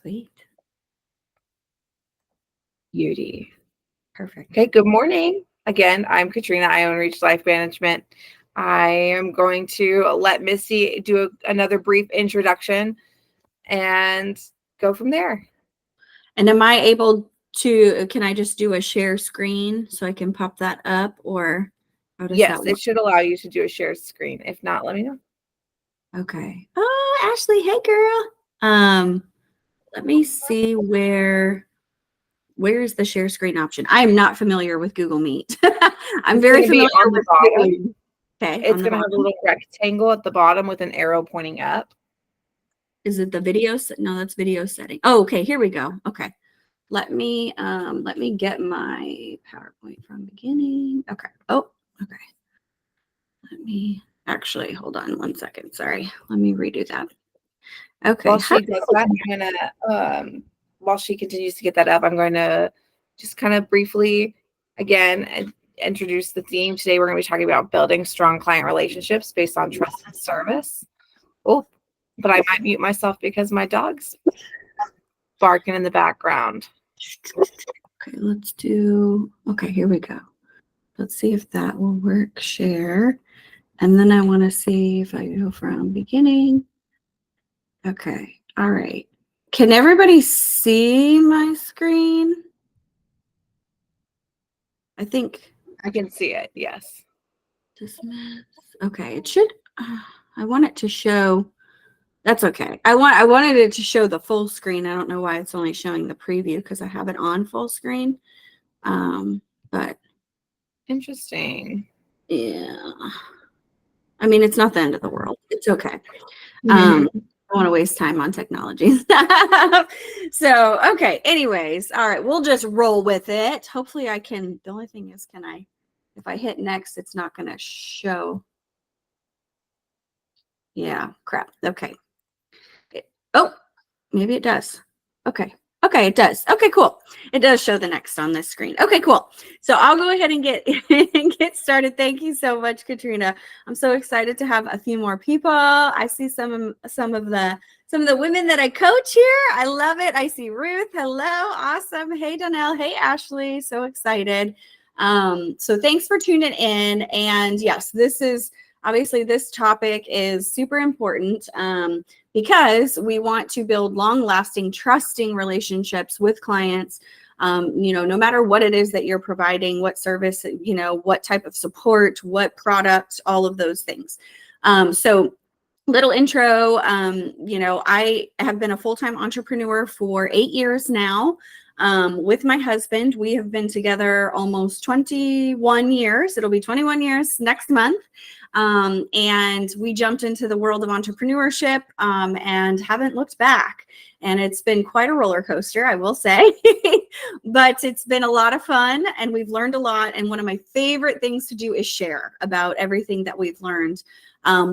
Sweet. Beauty. Perfect. Okay, good morning. Again, I'm Katrina. I own Reach Life Management. I am going to let Misty do another brief introduction and go from there. And am I able to, can I just do a share screen so I can pop that up, or how does Yes, that it work? should allow you to do a share screen. If not, let me know. Okay. Oh, Ashley, hey girl. Let me see where's the share screen option. I am not familiar with Google Meet. I'm It's very going to be familiar on the with bottom. Zoom. Okay, on It's the going to have a bottom. little rectangle at the bottom with an arrow pointing up. Is it the video? No, that's video setting. Oh, okay, here we go. Okay. Let me get my PowerPoint from beginning. Okay. Oh, okay. Let me actually hold on one second. Sorry. Let me redo that. Okay. While she does that, I'm gonna while she continues to get that up, I'm going to just kind of briefly again introduce the theme. Today we're going to be talking about building strong client relationships based on trust and service. Oh, but I might mute myself because my dog's barking in the background. Okay, let's do, okay, here we go. Let's see if that will work. Share. And then I want to see if I go from beginning. Okay. All right. Can everybody see my screen? I think I can see it. Yes. dismiss. Okay. It should, I want it to show. That's okay. I wanted it to show the full screen. I don't know why it's only showing the preview because I have it on full screen. But Interesting. yeah. I mean, it's not the end of the world. It's okay. I don't want to waste time on technology. So, okay. Anyways, all right. We'll just roll with it. Hopefully I can, the only thing is, if I hit next, it's not going to show. Yeah, crap. Okay. Oh, maybe it does. Okay. Okay, it does. Okay, cool. It does show the next on this screen. Okay, cool. So I'll go ahead and get started. Thank you so much, Katrina. I'm so excited to have a few more people. I see some of the women that I coach here. I love it. I see Ruth. Hello. Awesome. Hey, Donnell. Hey, Ashley. So excited. So thanks for tuning in. And yes, obviously this topic is super important. Because we want to build long-lasting, trusting relationships with clients, no matter what it is that you're providing, what service, what type of support, what product, all of those things. So little intro, I have been a full-time entrepreneur for 8 years now. With my husband, we have been together almost 21 years. It'll be 21 years next month. And we jumped into the world of entrepreneurship and haven't looked back. And it's been quite a roller coaster, I will say, but it's been a lot of fun and we've learned a lot. And one of my favorite things to do is share about everything that we've learned.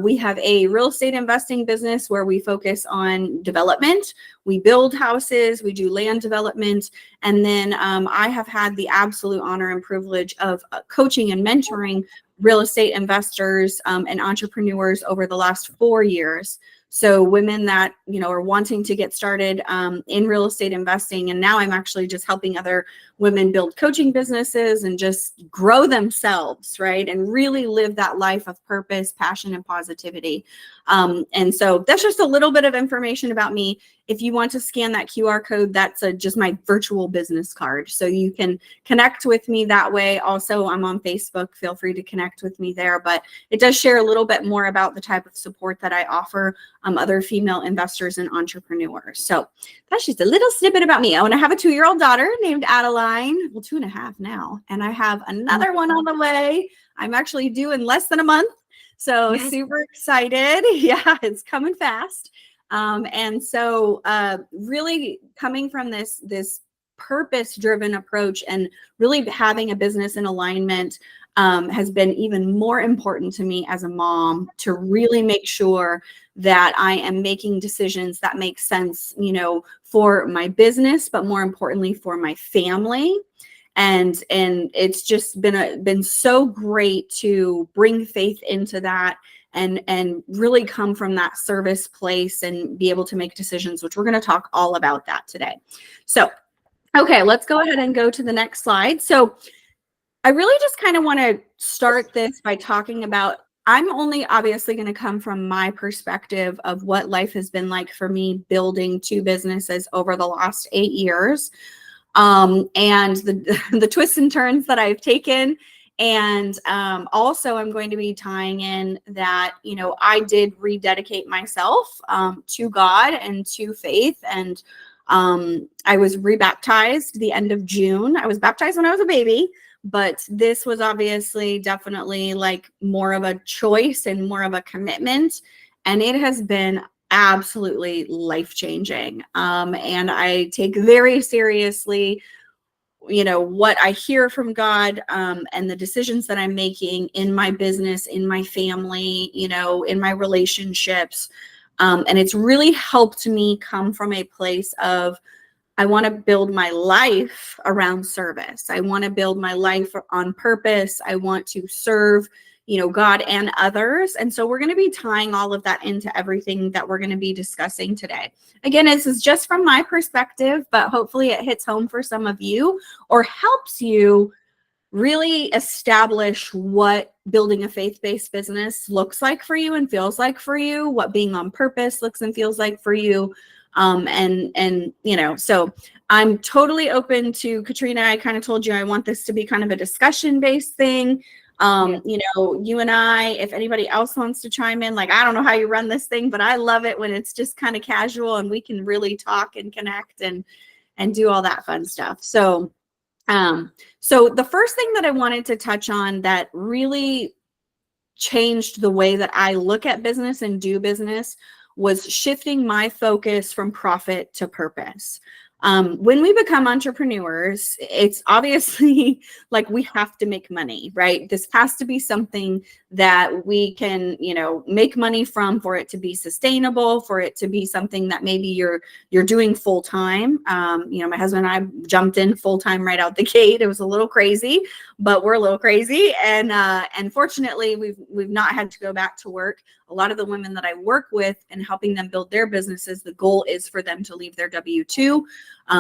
We have a real estate investing business where we focus on development. We build houses, we do land development. And then I have had the absolute honor and privilege of coaching and mentoring real estate investors and entrepreneurs over the last 4 years. So women that, are wanting to get started in real estate investing. And now I'm actually just helping other women build coaching businesses and just grow themselves, right? And really live that life of purpose, passion, and positivity. And so that's just a little bit of information about me. If you want to scan that QR code, that's just my virtual business card. So you can connect with me that way. Also, I'm on Facebook. Feel free to connect with me there. But it does share a little bit more about the type of support that I offer other female investors and entrepreneurs. So that's just a little snippet about me. I have a 2-year-old daughter named Adeline. Well, 2.5 now. And I have another one on the way. I'm actually due in less than a month. So yes. Super excited. Yeah, it's coming fast. And so really coming from this purpose-driven approach and really having a business in alignment has been even more important to me as a mom to really make sure that I am making decisions that make sense, for my business, but more importantly for my family. And it's just been so great to bring faith into that and really come from that service place and be able to make decisions, which we're going to talk all about that today. So, okay, let's go ahead and go to the next slide. So I really just kind of want to start this by talking about, I'm only obviously going to come from my perspective of what life has been like for me building 2 businesses over the last 8 years, and the twists and turns that I've taken. And also I'm going to be tying in that, I did rededicate myself to God and to faith. And I was rebaptized the end of June. I was baptized when I was a baby, but this was obviously definitely like more of a choice and more of a commitment. And it has been absolutely life-changing. And I take very seriously, what I hear from God, and the decisions that I'm making in my business, in my family, in my relationships. And it's really helped me come from a place of, I want to build my life around service. I want to build my life on purpose. I want to serve, God and others. And so we're going to be tying all of that into everything that we're going to be discussing today. Again, this is just from my perspective, but hopefully it hits home for some of you or helps you really establish what building a faith-based business looks like for you and feels like for you, what being on purpose looks and feels like for you. So I'm totally open to, Katrina, I kind of told you I want this to be kind of a discussion-based thing. You and I, if anybody else wants to chime in, like, I don't know how you run this thing, but I love it when it's just kind of casual and we can really talk and connect and do all that fun stuff. So the first thing that I wanted to touch on that really changed the way that I look at business and do business was shifting my focus from profit to purpose. When we become entrepreneurs, it's obviously like we have to make money, right? This has to be something that we can, make money from, for it to be sustainable, for it to be something that maybe you're doing full time. My husband and I jumped in full time right out the gate. It was a little crazy, but we're a little crazy, and fortunately, we've not had to go back to work. A lot of the women that I work with and helping them build their businesses, the goal is for them to leave their W-2,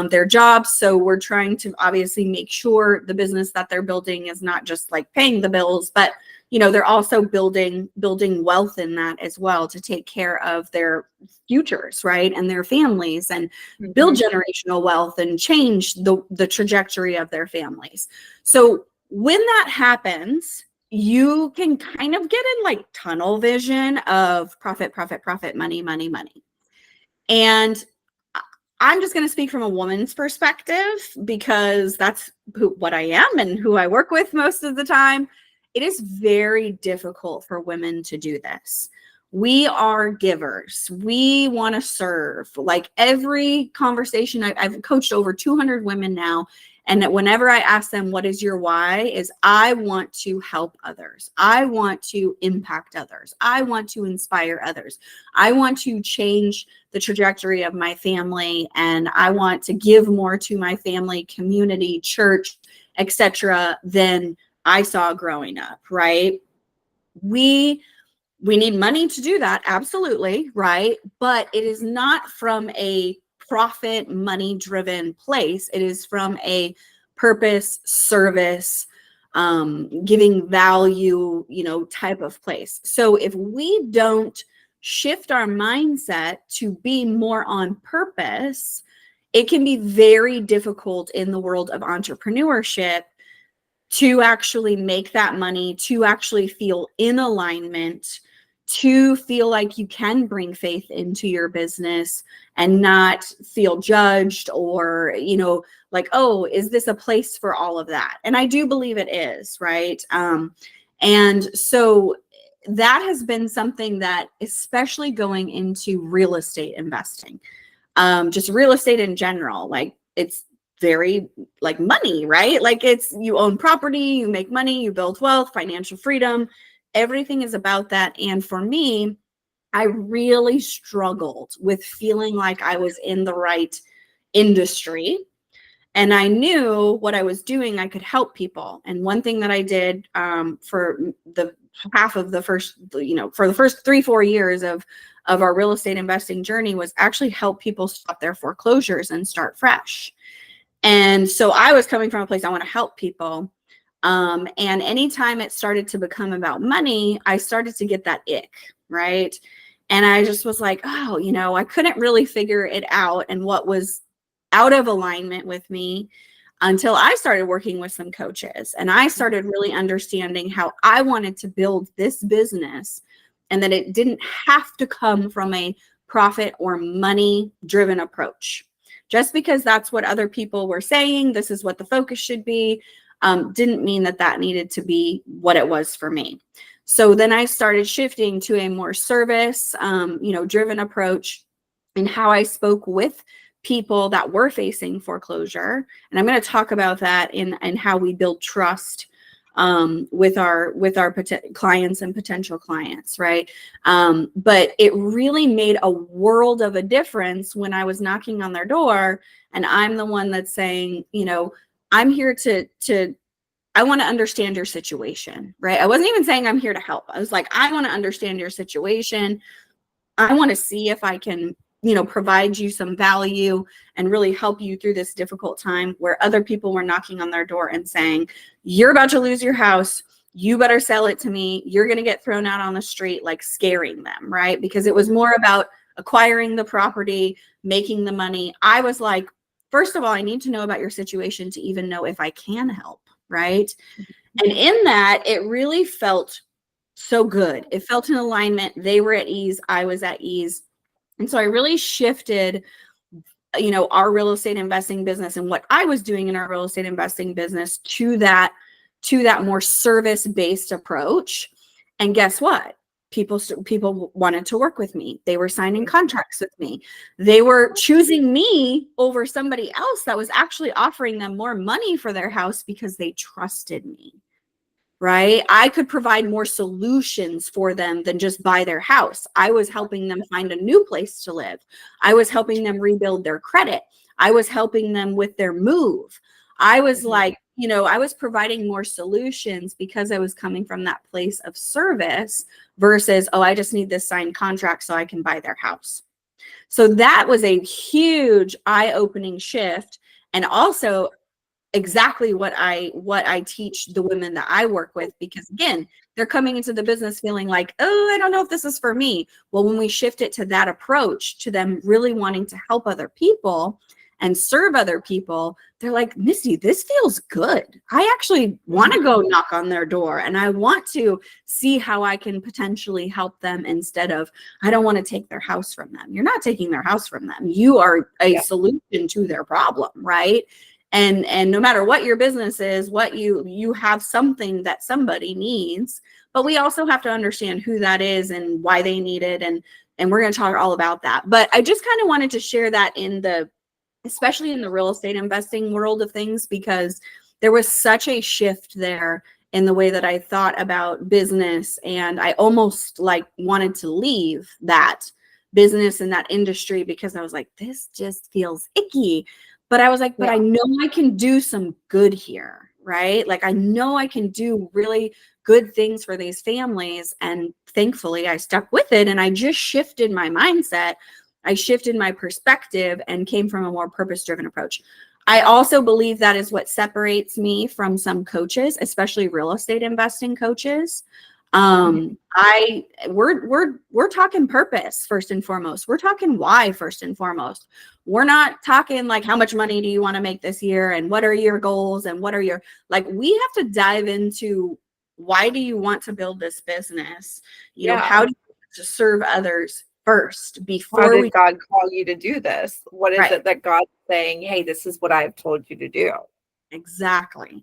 their jobs. So we're trying to obviously make sure the business that they're building is not just like paying the bills, but they're also building wealth in that as well to take care of their futures, right? And their families, and build generational wealth and change the trajectory of their families. So when that happens, you can kind of get in like tunnel vision of profit, money. And I'm just going to speak from a woman's perspective because that's what I am and who I work with most of the time. It is very difficult for women to do this. We are givers. We want to serve. Like every conversation, I've coached over 200 women now. And that whenever I ask them, what is your why, is I want to help others. I want to impact others. I want to inspire others. I want to change the trajectory of my family. And I want to give more to my family, community, church, etc. than I saw growing up, right? We need money to do that. Absolutely. Right. But it is not from a profit, money driven place. It is from a purpose, service, giving value, type of place. So if we don't shift our mindset to be more on purpose, it can be very difficult in the world of entrepreneurship to actually make that money, to actually feel in alignment, to feel like you can bring faith into your business and not feel judged or, like, oh, is this a place for all of that? And I do believe it is, right? And so that has been something that, especially going into real estate investing, just real estate in general, like it's very like money, right? Like it's, you own property, you make money, you build wealth, financial freedom. Everything is about that. And for me, I really struggled with feeling like I was in the right industry. And I knew what I was doing, I could help people. And one thing that I did for the half of the first, for the first 3-4 years of our real estate investing journey was actually help people stop their foreclosures and start fresh. And so I was coming from a place, I want to help people. And anytime it started to become about money, I started to get that ick, right? And I just was like, oh, I couldn't really figure it out and what was out of alignment with me until I started working with some coaches. And I started really understanding how I wanted to build this business and that it didn't have to come from a profit or money driven approach. Just because that's what other people were saying, this is what the focus should be, didn't mean that needed to be what it was for me. So then I started shifting to a more service, driven approach in how I spoke with people that were facing foreclosure. And I'm going to talk about that and how we build trust with our clients and potential clients, right? But it really made a world of a difference when I was knocking on their door and I'm the one that's saying, I'm here I want to understand your situation, right? I wasn't even saying I'm here to help. I was like, I want to understand your situation. I want to see if I can, provide you some value and really help you through this difficult time where other people were knocking on their door and saying, you're about to lose your house. You better sell it to me. You're going to get thrown out on the street, like scaring them, right? Because it was more about acquiring the property, making the money. I was like, first of all, I need to know about your situation to even know if I can help, right? And in that, it really felt so good. It felt in alignment. They were at ease. I was at ease. And so I really shifted, our real estate investing business and what I was doing in our real estate investing business to that more service-based approach. And guess what? People wanted to work with me. They were signing contracts with me. They were choosing me over somebody else that was actually offering them more money for their house because they trusted me. Right? I could provide more solutions for them than just buy their house. I was helping them find a new place to live. I was helping them rebuild their credit. I was helping them with their move. I was like, I was providing more solutions because I was coming from that place of service versus, I just need this signed contract so I can buy their house. So that was a huge eye-opening shift. And also exactly what I teach the women that I work with, because again, they're coming into the business feeling like, I don't know if this is for me. Well, when we shift it to that approach, to them really wanting to help other people and serve other people, they're like, Misty, this feels good. I actually want to go knock on their door and I want to see how I can potentially help them instead of, I don't want to take their house from them. You're not taking their house from them. You are a solution to their problem, right? And no matter what your business is, what you have something that somebody needs, but we also have to understand who that is and why they need it. And we're going to talk all about that. But I just kind of wanted to share that especially in the real estate investing world of things, because there was such a shift there in the way that I thought about business. And I almost wanted to leave that business and that industry because I was like, this just feels icky. But I was like, but I know I can do some good here, right? Like, I know I can do really good things for these families. And thankfully, I stuck with it. And I just shifted my mindset. I shifted my perspective and came from a more purpose-driven approach. I also believe that is what separates me from some coaches, especially real estate investing coaches. We're talking purpose first and foremost. We're talking why first and foremost. We're not talking like, how much money do you want to make this year? And what are your goals? And what are your, we have to dive into, why do you want to build this business? How do you want to serve others first before how did God call you to do this? What is it that God's saying, hey, this is what I've told you to do? Exactly.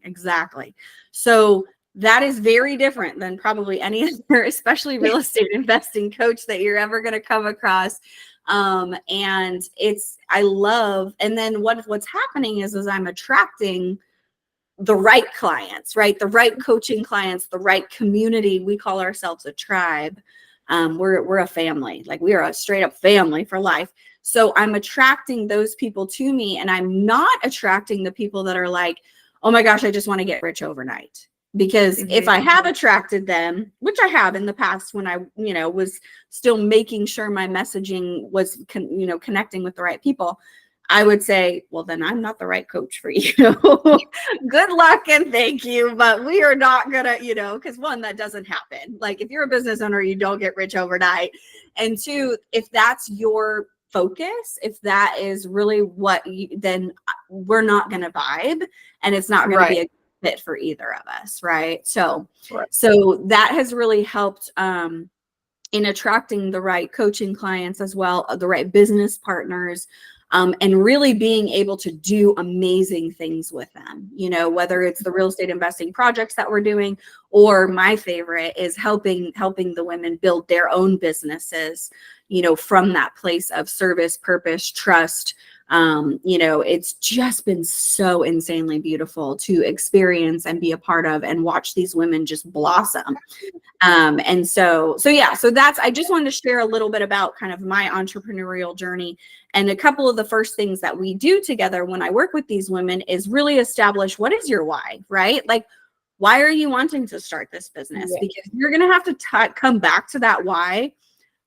So that is very different than probably any other, especially real estate investing coach that you're ever going to come across. And I love, and then what's happening is I'm attracting the right clients, right? The right coaching clients, the right community. We call ourselves a tribe. We're a family, we are a straight up family for life. So I'm attracting those people to me, and I'm not attracting the people that are like, oh my gosh, I just want to get rich overnight. Because if I have attracted them, which I have in the past when I, was still making sure my messaging was, connecting with the right people, I would say, well, then I'm not the right coach for you. Good luck and thank you. But we are not going to, because one, that doesn't happen. Like if you're a business owner, you don't get rich overnight. And two, if that's your focus, if that is really what then we're not going to vibe, and it's not going to be a fit for either of us. Right. So that has really helped in attracting the right coaching clients as well, the right business partners, and really being able to do amazing things with them, whether it's the real estate investing projects that we're doing, or my favorite is helping the women build their own businesses, from that place of service, purpose, trust. It's just been so insanely beautiful to experience and be a part of and watch these women just blossom. And so that's, I just wanted to share a little bit about kind of my entrepreneurial journey. And a couple of the first things that we do together when I work with these women is really establish, what is your why, right? Like, why are you wanting to start this business? Yeah. Because you're going to have to come back to that why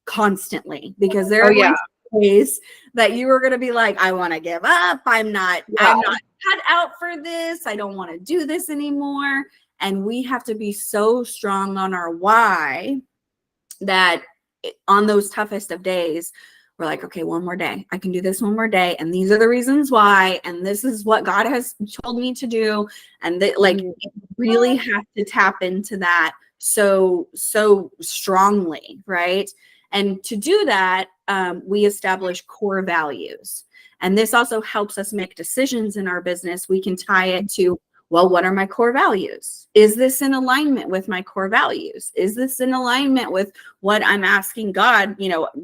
constantly, because there are ways that you are going to be like, I want to give up. I'm not cut out for this. I don't want to do this anymore. And we have to be so strong on our why that on those toughest of days, we're like, okay, one more day. I can do this one more day. And these are the reasons why. And this is what God has told me to do. And you really have to tap into that so strongly, right? And to do that, we establish core values. And this also helps us make decisions in our business. We can tie it to, well, what are my core values? Is this in alignment with my core values? Is this in alignment with what I'm asking God,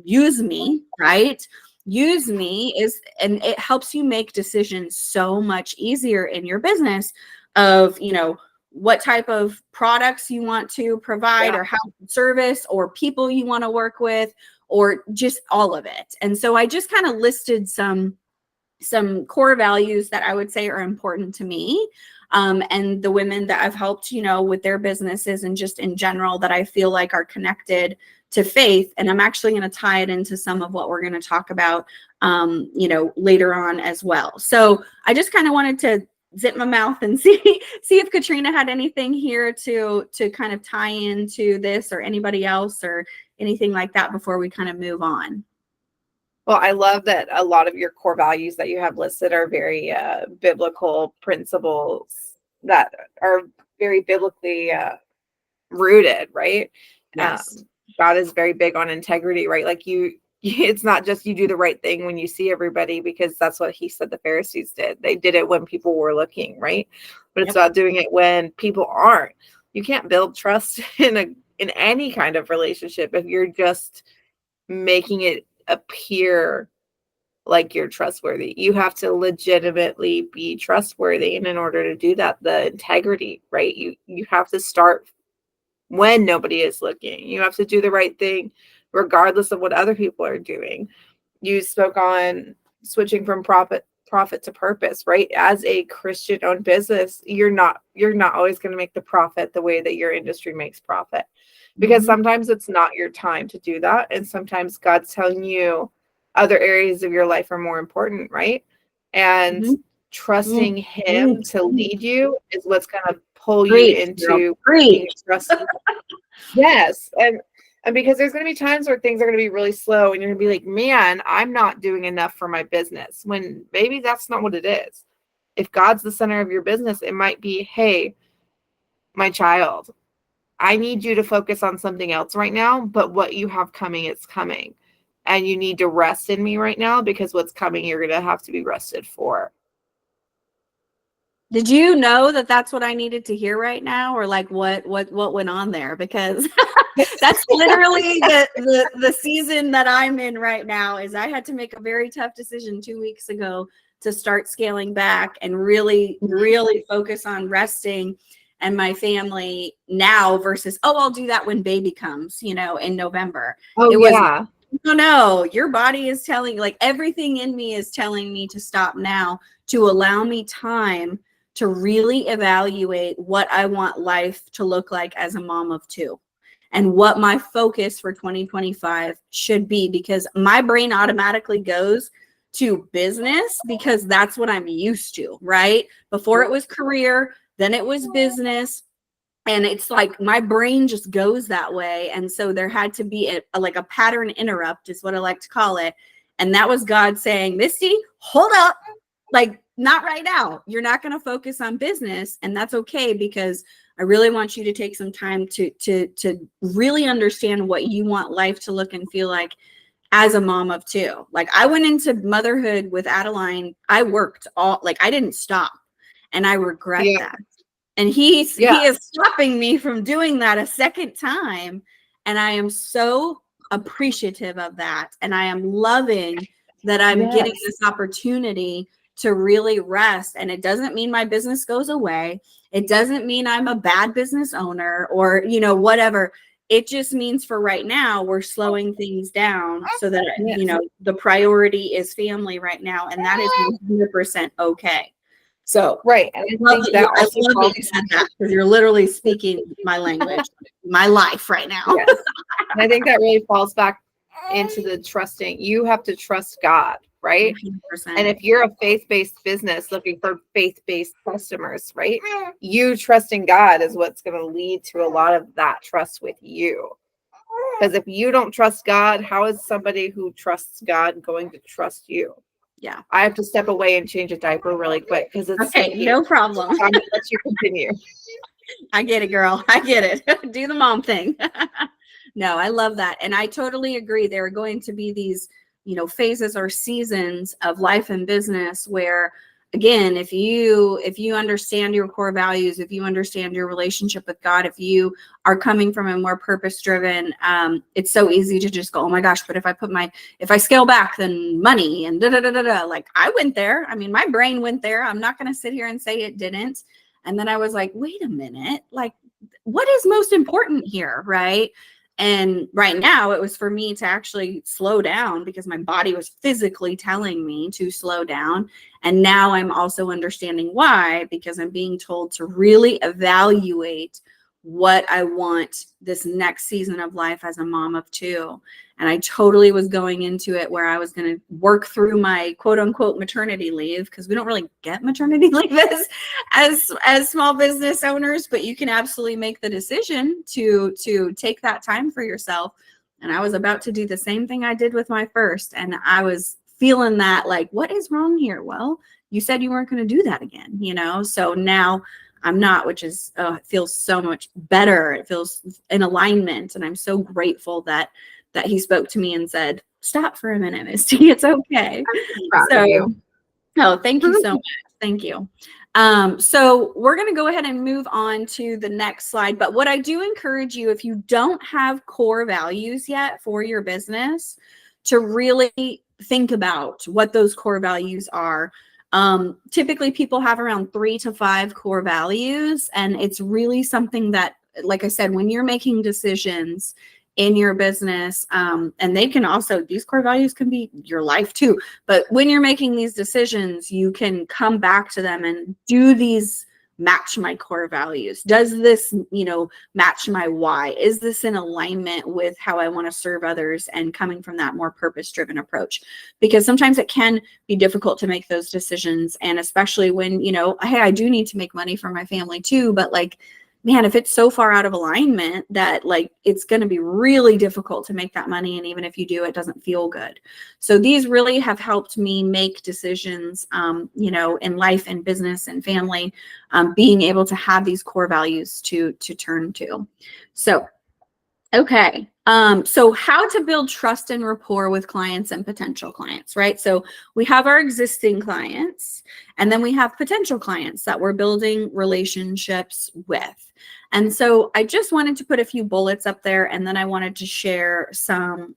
use me, right? Use me and it helps you make decisions so much easier in your business of, what type of products you want to provide or how service or people you want to work with, or just all of it. And so I just kind of listed some core values that I would say are important to me. And the women that I've helped, with their businesses and just in general that I feel like are connected to faith. And I'm actually going to tie it into some of what we're going to talk about, later on as well. So I just kind of wanted to zip my mouth and see if Katrina had anything here to kind of tie into this, or anybody else or anything like that before we kind of move on. Well, I love that a lot of your core values that you have listed are very biblical principles that are very biblically rooted, right? Yes. God is very big on integrity, right? Like it's not just you do the right thing when you see everybody, because that's what he said the Pharisees did. They did it when people were looking, right? But it's about doing it when people aren't. You can't build trust in any kind of relationship if you're just making it appear like you're trustworthy. You have to legitimately be trustworthy, and in order to do that, the integrity, right? You have to start when nobody is looking. You have to do the right thing regardless of what other people are doing. You spoke on switching from profit to purpose, right? As a Christian-owned business, you're not always going to make the profit the way that your industry makes profit, because sometimes it's not your time to do that, and sometimes God's telling you other areas of your life are more important, right? And trusting Him to lead you is what's going to pull you into being trusted. Yes, and because there's going to be times where things are going to be really slow and you're going to be like, man, I'm not doing enough for my business, when maybe that's not what it is. If God's the center of your business, it might be, hey, my child, I need you to focus on something else right now, but what you have coming, it's coming. And you need to rest in me right now, because what's coming, you're going to have to be rested for. Did you know that that's what I needed to hear right now, or like what went on there? Because that's literally the season that I'm in right now. Is I had to make a very tough decision 2 weeks ago to start scaling back and really focus on resting and my family now versus, I'll do that when baby comes, in November. No, your body is telling, like everything in me is telling me to stop now, to allow me time to really evaluate what I want life to look like as a mom of two and what my focus for 2025 should be, because my brain automatically goes to business because that's what I'm used to, right? Before it was career, then it was business. And it's like my brain just goes that way. And so there had to be like a pattern interrupt is what I like to call it. And that was God saying, Misty, hold up. Like, not right now. You're not going to focus on business. And that's okay, because I really want you to take some time to really understand what you want life to look and feel like as a mom of two. Like, I went into motherhood with Adeline. I worked I didn't stop. And I regret that. And he is stopping me from doing that a second time. And I am so appreciative of that. And I am loving that I'm getting this opportunity to really rest. And it doesn't mean my business goes away. It doesn't mean I'm a bad business owner or, whatever. It just means for right now, we're slowing things down so that, the priority is family right now. And that is 100% okay. So, right. And I love that you said that, because you're literally speaking my language, my life right now. Yes. And I think that really falls back into the trusting. You have to trust God, right? 100%. And if you're a faith-based business looking for faith-based customers, right? You trusting God is what's going to lead to a lot of that trust with you. Because if you don't trust God, how is somebody who trusts God going to trust you? Yeah. I have to step away and change a diaper really quick because it's okay. No problem. I'm gonna let you continue. I get it, girl. I get it. Do the mom thing. No, I love that. And I totally agree. There are going to be these, phases or seasons of life and business where, again, if you understand your core values, if you understand your relationship with God, if you are coming from a more purpose-driven, it's so easy to just go, oh my gosh, but if I scale back, then money and da-da-da-da-da. Like, I went there. I mean, my brain went there. I'm not going to sit here and say it didn't. And then I was like, wait a minute, like, what is most important here, right? And right now it was for me to actually slow down because my body was physically telling me to slow down. And now I'm also understanding why, because I'm being told to really evaluate what I want this next season of life as a mom of two. And I totally was going into it where I was going to work through my quote unquote maternity leave, because we don't really get maternity leave as small business owners, but you can absolutely make the decision to take that time for yourself. And I was about to do the same thing I did with my first. And I was feeling that, like, what is wrong here? Well, you said you weren't going to do that again, So now I'm not, which is, it feels so much better. It feels in alignment. And I'm so grateful that he spoke to me and said, stop for a minute, Misty. It's okay. So, thank you so much. Thank you. So we're going to go ahead and move on to the next slide. But what I do encourage you, if you don't have core values yet for your business, to really think about what those core values are. Typically people have around 3 to 5 core values. And it's really something that, like I said, when you're making decisions in your business, and they can also, these core values can be your life too. But when you're making these decisions, you can come back to them and do these match my core values? Does this, match my why? Is this in alignment with how I want to serve others and coming from that more purpose-driven approach? Because sometimes it can be difficult to make those decisions. And especially when, hey, I do need to make money for my family too, but like, man, if it's so far out of alignment that like it's going to be really difficult to make that money. And even if you do, it doesn't feel good. So these really have helped me make decisions, in life and business and family, being able to have these core values to turn to. So, okay. So how to build trust and rapport with clients and potential clients, right? So we have our existing clients, and then we have potential clients that we're building relationships with. And so I just wanted to put a few bullets up there, and then I wanted to share some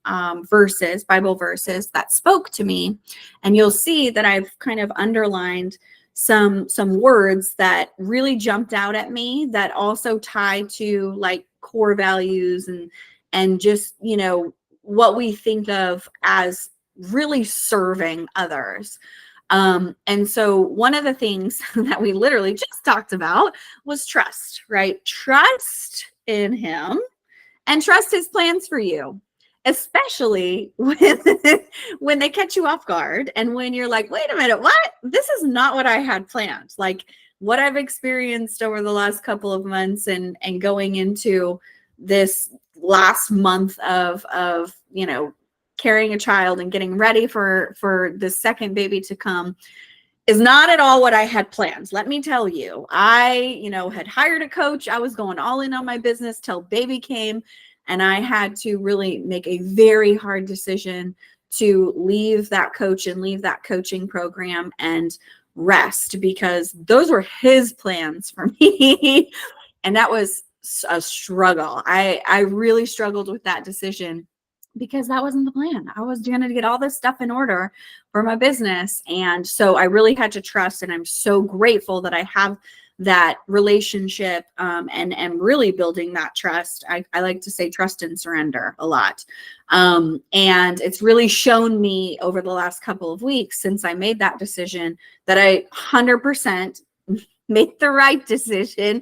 verses, Bible verses that spoke to me. And you'll see that I've kind of underlined some words that really jumped out at me that also tie to like core values and just, what we think of as really serving others. And so one of the things that we literally just talked about was trust, right? Trust in him and trust his plans for you, especially when they catch you off guard and when you're like, wait a minute, what? This is not what I had planned. Like what I've experienced over the last couple of months and going into this last month of carrying a child and getting ready for the second baby to come is not at all what I had planned. Let me tell you, I, had hired a coach. I was going all in on my business till baby came, and I had to really make a very hard decision to leave that coach and leave that coaching program and rest, because those were his plans for me. And that was a struggle. I really struggled with that decision because that wasn't the plan. I was going to get all this stuff in order for my business. And so I really had to trust. And I'm so grateful that I have that relationship and am really building that trust. I like to say trust and surrender a lot. And it's really shown me over the last couple of weeks since I made that decision that I 100% made the right decision.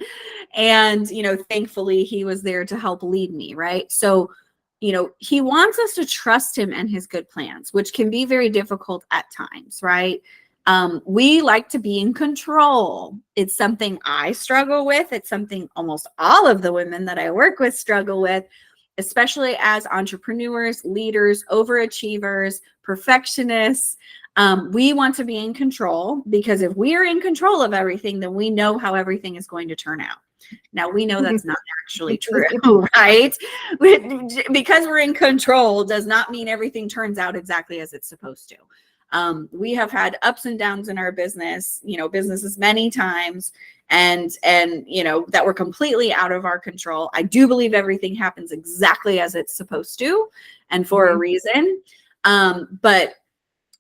And, thankfully he was there to help lead me. Right. So, he wants us to trust him and his good plans, which can be very difficult at times, right? We like to be in control. It's something I struggle with. It's something almost all of the women that I work with struggle with, especially as entrepreneurs, leaders, overachievers, perfectionists. We want to be in control because if we are in control of everything, then we know how everything is going to turn out. Now, we know that's not actually true, right? Because we're in control does not mean everything turns out exactly as it's supposed to. We have had ups and downs in our business, businesses many times, and that were completely out of our control. I do believe everything happens exactly as it's supposed to and for a reason. But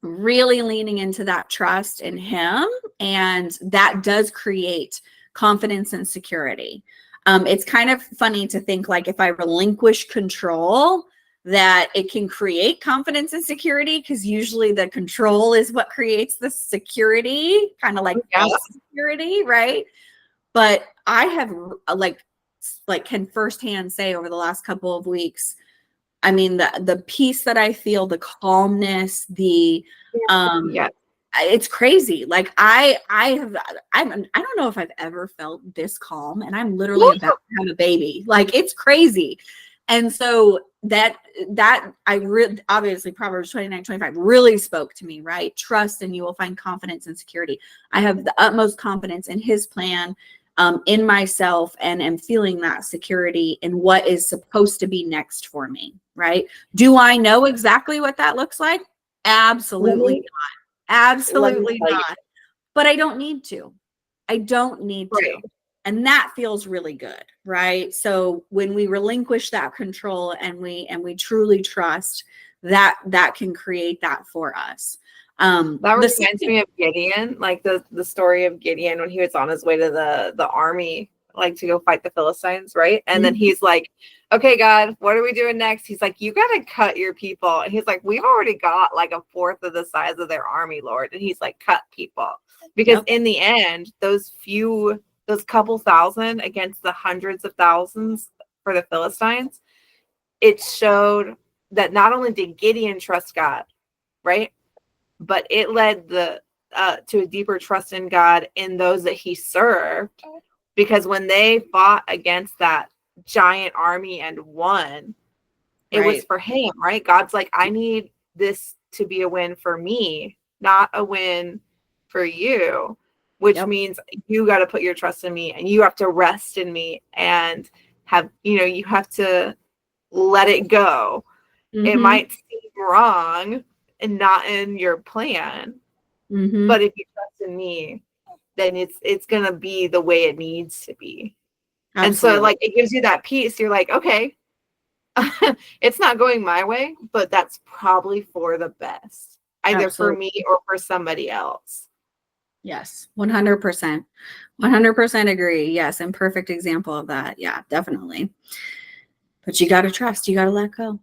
really leaning into that trust in him, and that does create confidence and security. It's kind of funny to think like if I relinquish control, that it can create confidence and security, because usually the control is what creates the security, kind of like false security, right? But I have like can firsthand say over the last couple of weeks, I mean, the peace that I feel, the calmness, it's crazy. Like I don't know if I've ever felt this calm, and I'm literally about to have a baby. Like it's crazy. And so that I really, obviously Proverbs 29:25 really spoke to me, right? Trust and you will find confidence and security. I have the utmost confidence in his plan, in myself, and am feeling that security in what is supposed to be next for me, right? Do I know exactly what that looks like? Absolutely not. Absolutely not. But I don't need to. I don't need to. And that feels really good, right? So when we relinquish that control and we truly trust, that can create that for us. That reminds me of Gideon, like the story of Gideon when he was on his way to the army, like to go fight the Philistines, right? And then he's like, okay, God, what are we doing next? He's like, you got to cut your people. And he's like, we've already got like a fourth of the size of their army, Lord. And he's like, cut people. Because in the end, those couple thousand against the hundreds of thousands for the Philistines, it showed that not only did Gideon trust God, right? But it led to a deeper trust in God in those that he served, because when they fought against that giant army and won, it was for him, right? God's like, I need this to be a win for me, not a win for you, which means you got to put your trust in me and you have to rest in me and have, you have to let it go. It might seem wrong and not in your plan, but if you trust in me, then it's gonna be the way it needs to be. Absolutely. And so like it gives you that peace. You're like, okay, it's not going my way, but that's probably for the best, either for me or for somebody else. Yes, 100%. 100% agree. Yes, and perfect example of that. Yeah, definitely. but you got to trust. You got to let go.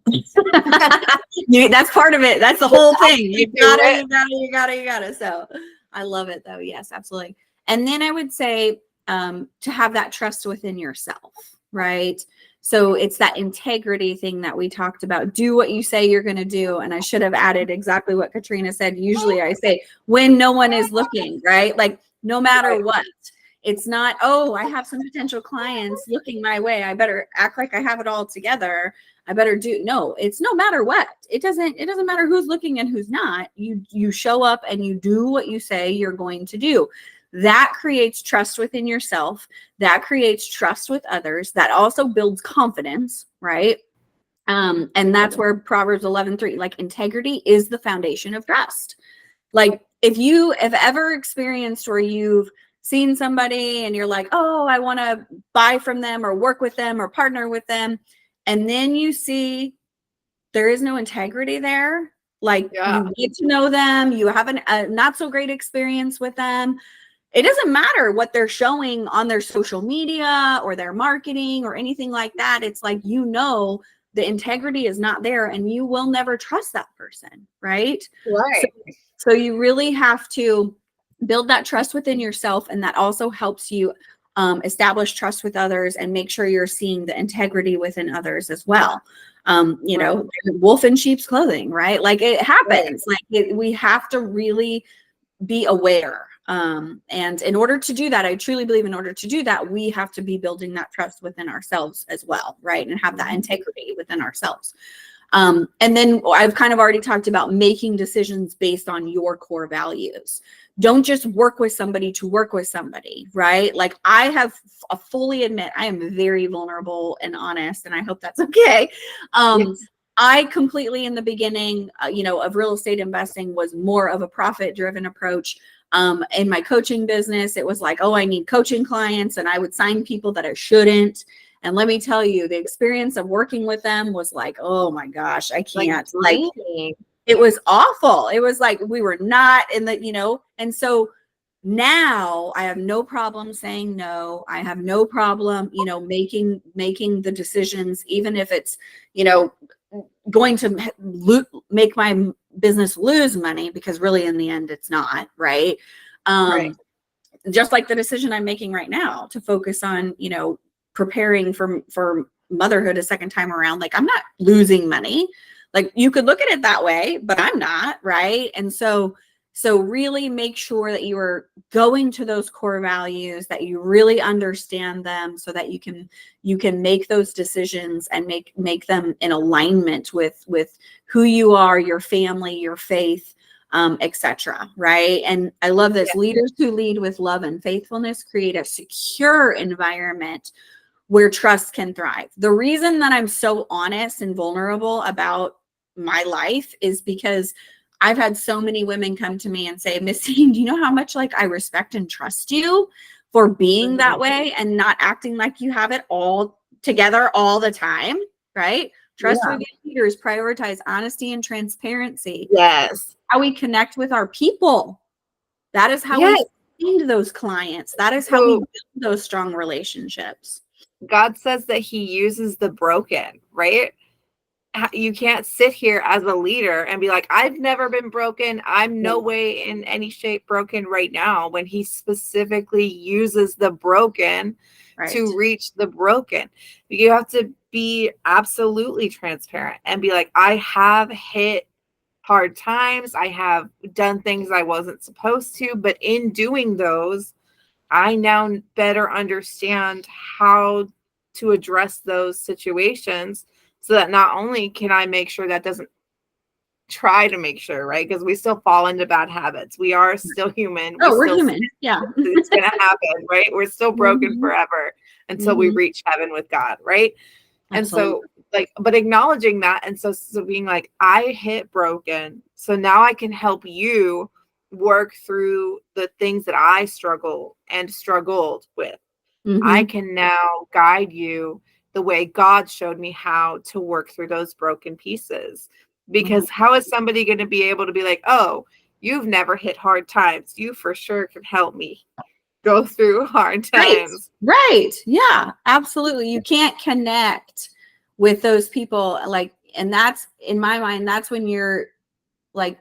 That's part of it. That's the whole thing. You gotta. So I love it though. Yes, absolutely. And then I would say to have that trust within yourself, right? So it's that integrity thing that we talked about. Do what you say you're going to do. And I should have added exactly what Katrina said. Usually I say when no one is looking, right? Like no matter what. It's not, oh, I have some potential clients looking my way. I better act like I have it all together. I better do. No, it's no matter what. It doesn't matter who's looking and who's not. You show up and you do what you say you're going to do. That creates trust within yourself. That creates trust with others. That also builds confidence, right? And that's where Proverbs 11:3, like integrity is the foundation of trust. Like if you have ever experienced where you've seen somebody and you're like, oh, I want to buy from them or work with them or partner with them. And then you see there is no integrity there. Like you get to know them. You have a not so great experience with them. It doesn't matter what they're showing on their social media or their marketing or anything like that. It's like, the integrity is not there and you will never trust that person. Right. Right. So you really have to build that trust within yourself. And that also helps you establish trust with others and make sure you're seeing the integrity within others as well. Wolf in sheep's clothing, right? Like it happens. Like we have to really be aware. And in order to do that, I truly believe in order to do that, we have to be building that trust within ourselves as well, right? And have that integrity within ourselves. And then I've kind of already talked about making decisions based on your core values. Don't just work with somebody to work with somebody, right? Like I have fully admit I am very vulnerable and honest, and I hope that's okay. Yes. I completely in the beginning, of real estate investing was more of a profit-driven approach. In my coaching business, it was like, oh, I need coaching clients, and I would sign people that I shouldn't. And let me tell you, the experience of working with them was like, oh my gosh, I can't. Like it was awful. It was like we were not in the, and so now I have no problem saying no. I have no problem, making the decisions, even if it's, going to make my business lose money, because really in the end it's not, right? Right. Just like the decision I'm making right now to focus on, preparing for motherhood a second time around. Like I'm not losing money. Like you could look at it that way, but I'm not, right? And so really make sure that you are going to those core values, that you really understand them so that you can make those decisions and make them in alignment with who you are, your family, your faith, etc. Right. And I love this. Yeah. Leaders who lead with love and faithfulness create a secure environment where trust can thrive. The reason that I'm so honest and vulnerable about my life is because I've had so many women come to me and say, Misty, do you know how much like I respect and trust you for being that way and not acting like you have it all together all the time, right? Trustworthy leaders prioritize honesty and transparency. Yes. How we connect with our people. That is how we find those clients. That is how we build those strong relationships. God says that he uses the broken, right? You can't sit here as a leader and be like, I've never been broken. I'm no way in any shape broken right now, when he specifically uses the broken to reach the broken. You have to be absolutely transparent and be like, I have hit hard times. I have done things I wasn't supposed to, but in doing those, I now better understand how to address those situations, so that not only can I make sure that doesn't try to make sure, right? Because we still fall into bad habits. We are still human. We're human. Yeah. It's going to happen, right? We're still broken forever until we reach heaven with God, right? Absolutely. And so but acknowledging that. And so being like, I hit broken. So now I can help you work through the things that I struggled with. I can now guide you the way God showed me how to work through those broken pieces. Because how is somebody going to be able to be like, oh, you've never hit hard times, you for sure can help me go through hard times. Right. Yeah, absolutely. You can't connect with those people, like, and that's, in my mind, that's when you're like,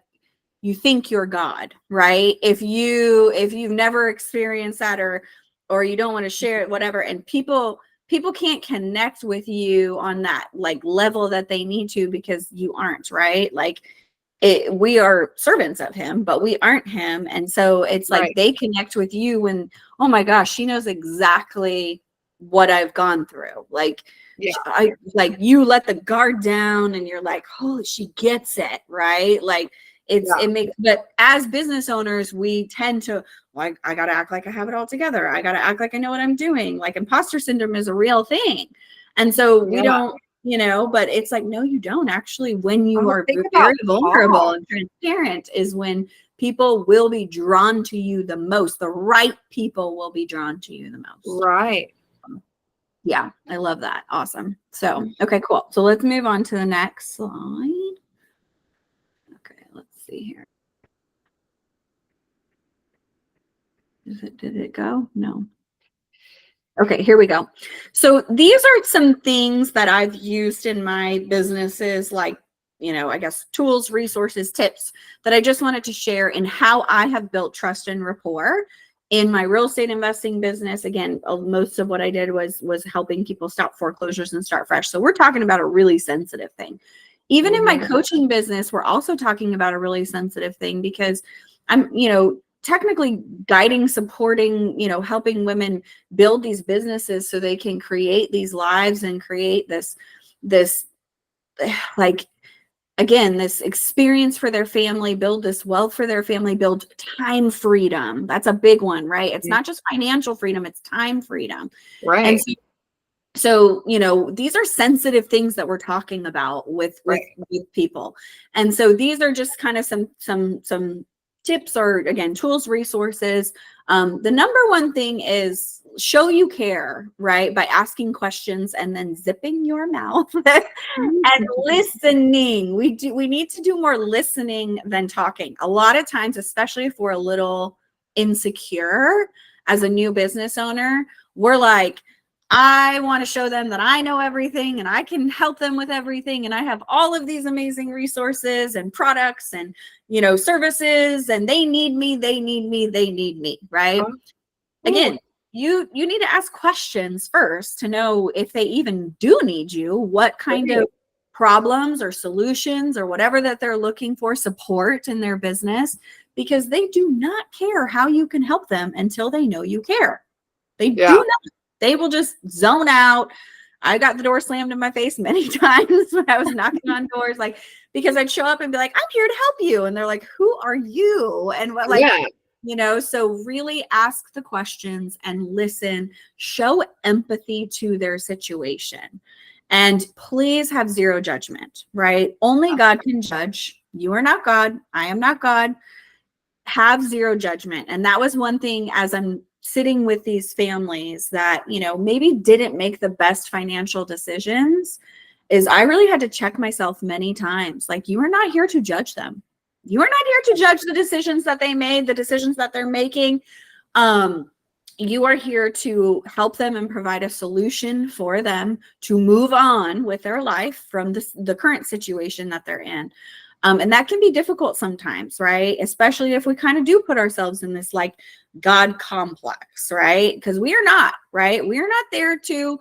you think you're God, right? If you've never experienced that, or you don't want to share it, whatever, and people can't connect with you on that like level that they need to, because you aren't, right? Like, we are servants of him, but we aren't him. And so it's like, Right. they connect with you when, oh my gosh, she knows exactly what I've gone through. Like, Yeah. like you let the guard down and you're like, holy, she gets it, right? Like, it makes, but as business owners, we tend to, like, I got to act like I have it all together. I got to act like I know what I'm doing. Like, imposter syndrome is a real thing. And so we don't, but it's like, no, you don't actually. When you are very vulnerable and transparent is when people will be drawn to you the most. The right people will be drawn to you the most. Right. Yeah, I love that. Awesome. So, okay, cool. So let's move on to the next slide. Okay, let's see here. Did it go? No. Okay, here we go. So these are some things that I've used in my businesses, like, I guess tools, resources, tips that I just wanted to share in how I have built trust and rapport in my real estate investing business. Again, most of what I did was helping people stop foreclosures and start fresh. So we're talking about a really sensitive thing. Even in my coaching business, we're also talking about a really sensitive thing, because I'm, technically guiding, supporting, helping women build these businesses so they can create these lives and create this like, again, this experience for their family, build this wealth for their family, build time freedom. That's a big one, right? It's not just financial freedom, it's time freedom. Right. And so, these are sensitive things that we're talking about with people. And so these are just kind of some tips, or again, tools, resources. The number one thing is show you care, right? By asking questions and then zipping your mouth and listening. We need to do more listening than talking. A lot of times, especially if we're a little insecure as a new business owner, we're like, I want to show them that I know everything and I can help them with everything. And I have all of these amazing resources and products and, services, and they need me, right? Again, you need to ask questions first to know if they even do need you, what kind of problems or solutions or whatever that they're looking for, support in their business, because they do not care how you can help them until they know you care. They do not. They will just zone out. I got the door slammed in my face many times when I was knocking on doors, like, because I'd show up and be like, I'm here to help you. And they're like, who are you? And what, like, so really ask the questions and listen, show empathy to their situation. And please have zero judgment, right? Only God can judge. You are not God. I am not God. Have zero judgment. And that was one thing, as I'm sitting with these families that, maybe didn't make the best financial decisions, is I really had to check myself many times. Like, you are not here to judge them. You are not here to judge the decisions that they made, the decisions that they're making. You are here to help them and provide a solution for them to move on with their life from the current situation that they're in. And that can be difficult sometimes, right? Especially if we kind of do put ourselves in this like God complex, right? Because we are not, right? We are not there to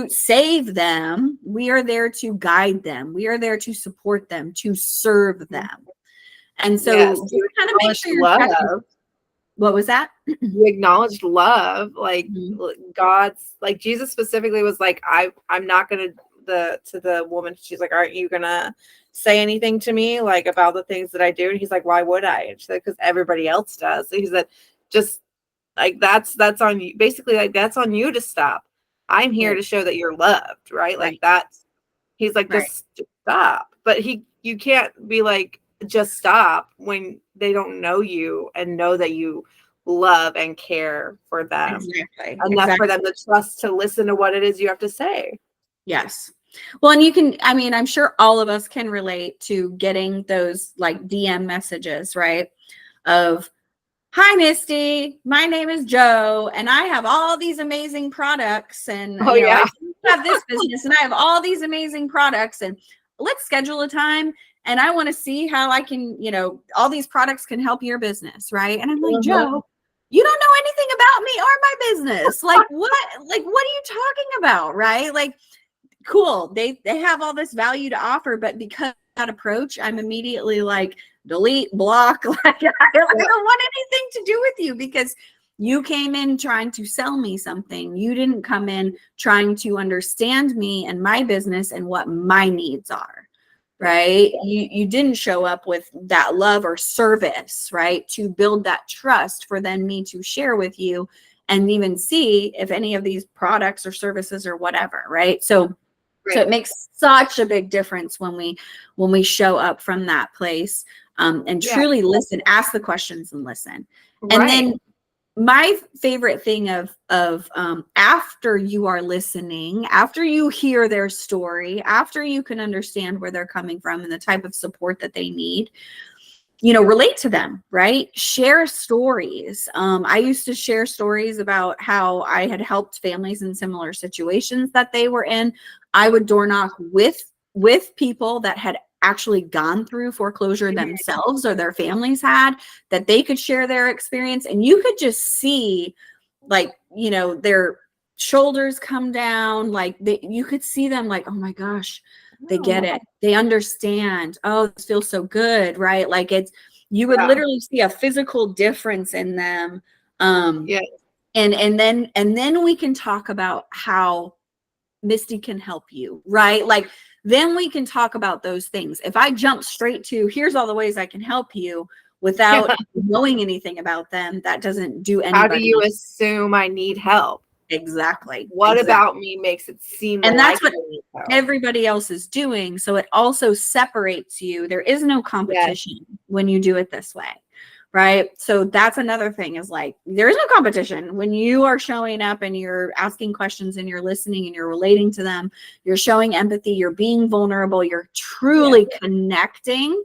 save them. We are there to guide them. We are there to support them, to serve them. And so you kind of make sure you're what was that? You acknowledged love, like God's, like Jesus specifically was like, I'm not gonna, to the woman, she's like, aren't you gonna say anything to me like about the things that I do? And he's like, why would I? And she said, because everybody else does. So he said, just like that's on you, basically, like that's on you to stop. I'm here to show that you're loved, right? Like that's, he's like, just stop. But you can't be like, just stop when they don't know you and know that you love and care for them enough for them to trust to listen to what it is you have to say. Yes. Well, and you can, I mean, I'm sure all of us can relate to getting those like DM messages, right? Of, hi, Misty, my name is Joe, and I have all these amazing products. And, Oh, you know, yeah. I have this business and I have all these amazing products. And let's schedule a time. And I want to see how I can, you know, all these products can help your business. Right. And I'm like, Joe, you don't know anything about me or my business. Like, what are you talking about? Right. Like, cool. They have all this value to offer, but because of that approach, I'm immediately like, delete, block. Like, I don't want anything to do with you because you came in trying to sell me something. You didn't come in trying to understand me and my business and what my needs are. Right. You didn't show up with that love or service, right, to build that trust for then me to share with you and even see if any of these products or services or whatever. Right. So it makes such a big difference when we show up from that place, and truly listen, ask the questions and listen. And then my favorite thing of after you are listening, after you hear their story, after you can understand where they're coming from and the type of support that they need, you know, relate to them, right? Share stories. I used to share stories about how I had helped families in similar situations that they were in. I would door knock with people that had actually gone through foreclosure themselves or their families had, that they could share their experience. And you could just see, like, you know, their shoulders come down, like you could see them like, oh my gosh, they get it. They understand. Oh, this feels so good, right? Like you would literally see a physical difference in them. And then we can talk about how Misty can help you, right? Like, then we can talk about those things. If I jump straight to here's all the ways I can help you without knowing anything about them, that doesn't do anybody. How do you assume I need help? Exactly. What about me makes it seem and like that's what everybody else is doing. So it also separates you. There is no competition when you do it this way, right? So that's another thing, is like, there is no competition when you are showing up and you're asking questions and you're listening and you're relating to them. You're showing empathy. You're being vulnerable. You're truly connecting.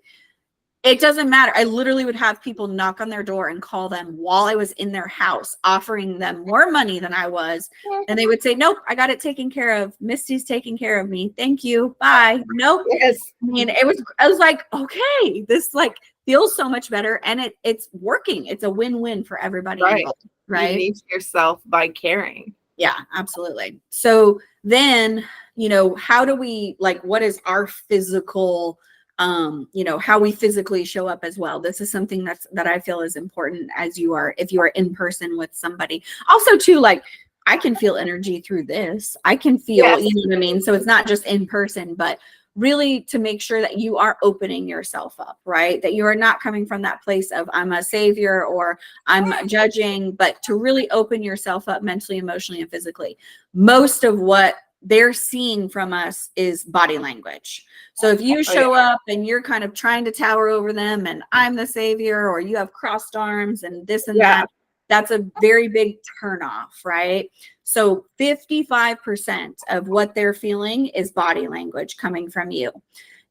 It doesn't matter. I literally would have people knock on their door and call them while I was in their house, offering them more money than I was. And they would say, nope, I got it taken care of. Misty's taking care of me. Thank you. Bye. Nope. I mean, I was like, okay, this like feels so much better. And it's working. It's a win-win for everybody. Involved, right. You need yourself by caring. Yeah, absolutely. So then, you know, how do we, like, what is our physical, you know, how we physically show up as well. This is something that I feel is important if you are in person with somebody. Also too, like, I can feel energy through this. I can feel, you know what I mean? So it's not just in person, but really to make sure that you are opening yourself up, right? That you are not coming from that place of I'm a savior or I'm judging, but to really open yourself up mentally, emotionally, and physically. Most of what they're seeing from us is body language. So if you show up and you're kind of trying to tower over them and I'm the savior, or you have crossed arms and this and that, that's a very big turnoff, right? So 55% of what they're feeling is body language coming from you.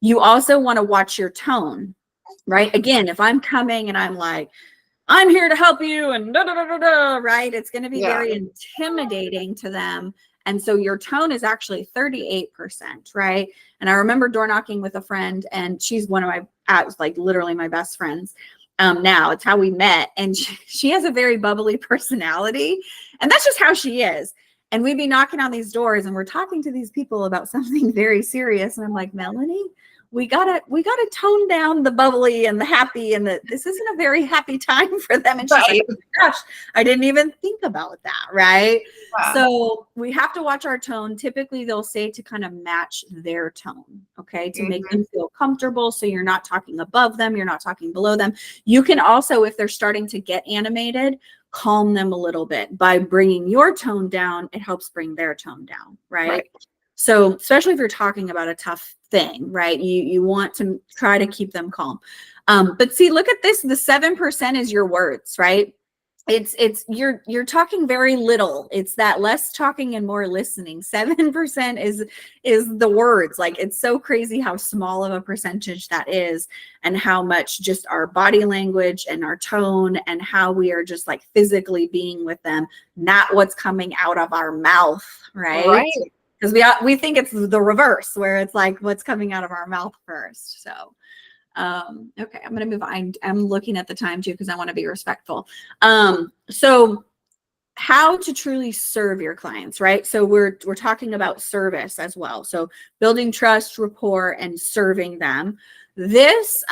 You also want to watch your tone, right? Again, if I'm coming and I'm like, I'm here to help you and da, da, da, da, da, right? It's going to be very intimidating to them. And so your tone is actually 38%, right? And I remember door knocking with a friend, and she's one of my, like literally my best friends. Now it's how we met. And she has a very bubbly personality, and that's just how she is. And we'd be knocking on these doors and we're talking to these people about something very serious. And I'm like, Melanie, we gotta tone down the bubbly and the happy, and this isn't a very happy time for them. And she's like, oh my gosh, I didn't even think about that, right? So we have to watch our tone. Typically they'll say to kind of match their tone, okay, to make them feel comfortable. So you're not talking above them, you're not talking below them. You can also, if they're starting to get animated, calm them a little bit by bringing your tone down. It helps bring their tone down, right? So especially if you're talking about a tough thing, right? You want to try to keep them calm. But see, look at this. The 7% is your words, right? it's you're talking very little. It's that less talking and more listening. 7% is the words. Like, it's so crazy how small of a percentage that is, and how much just our body language and our tone and how we are just like physically being with them, not what's coming out of our mouth, right? Because we think it's the reverse, where it's like what's coming out of our mouth first. So okay, I'm going to move on. I'm looking at the time too, because I want to be respectful. So how to truly serve your clients, right? So we're talking about service as well. So building trust, rapport, and serving them. This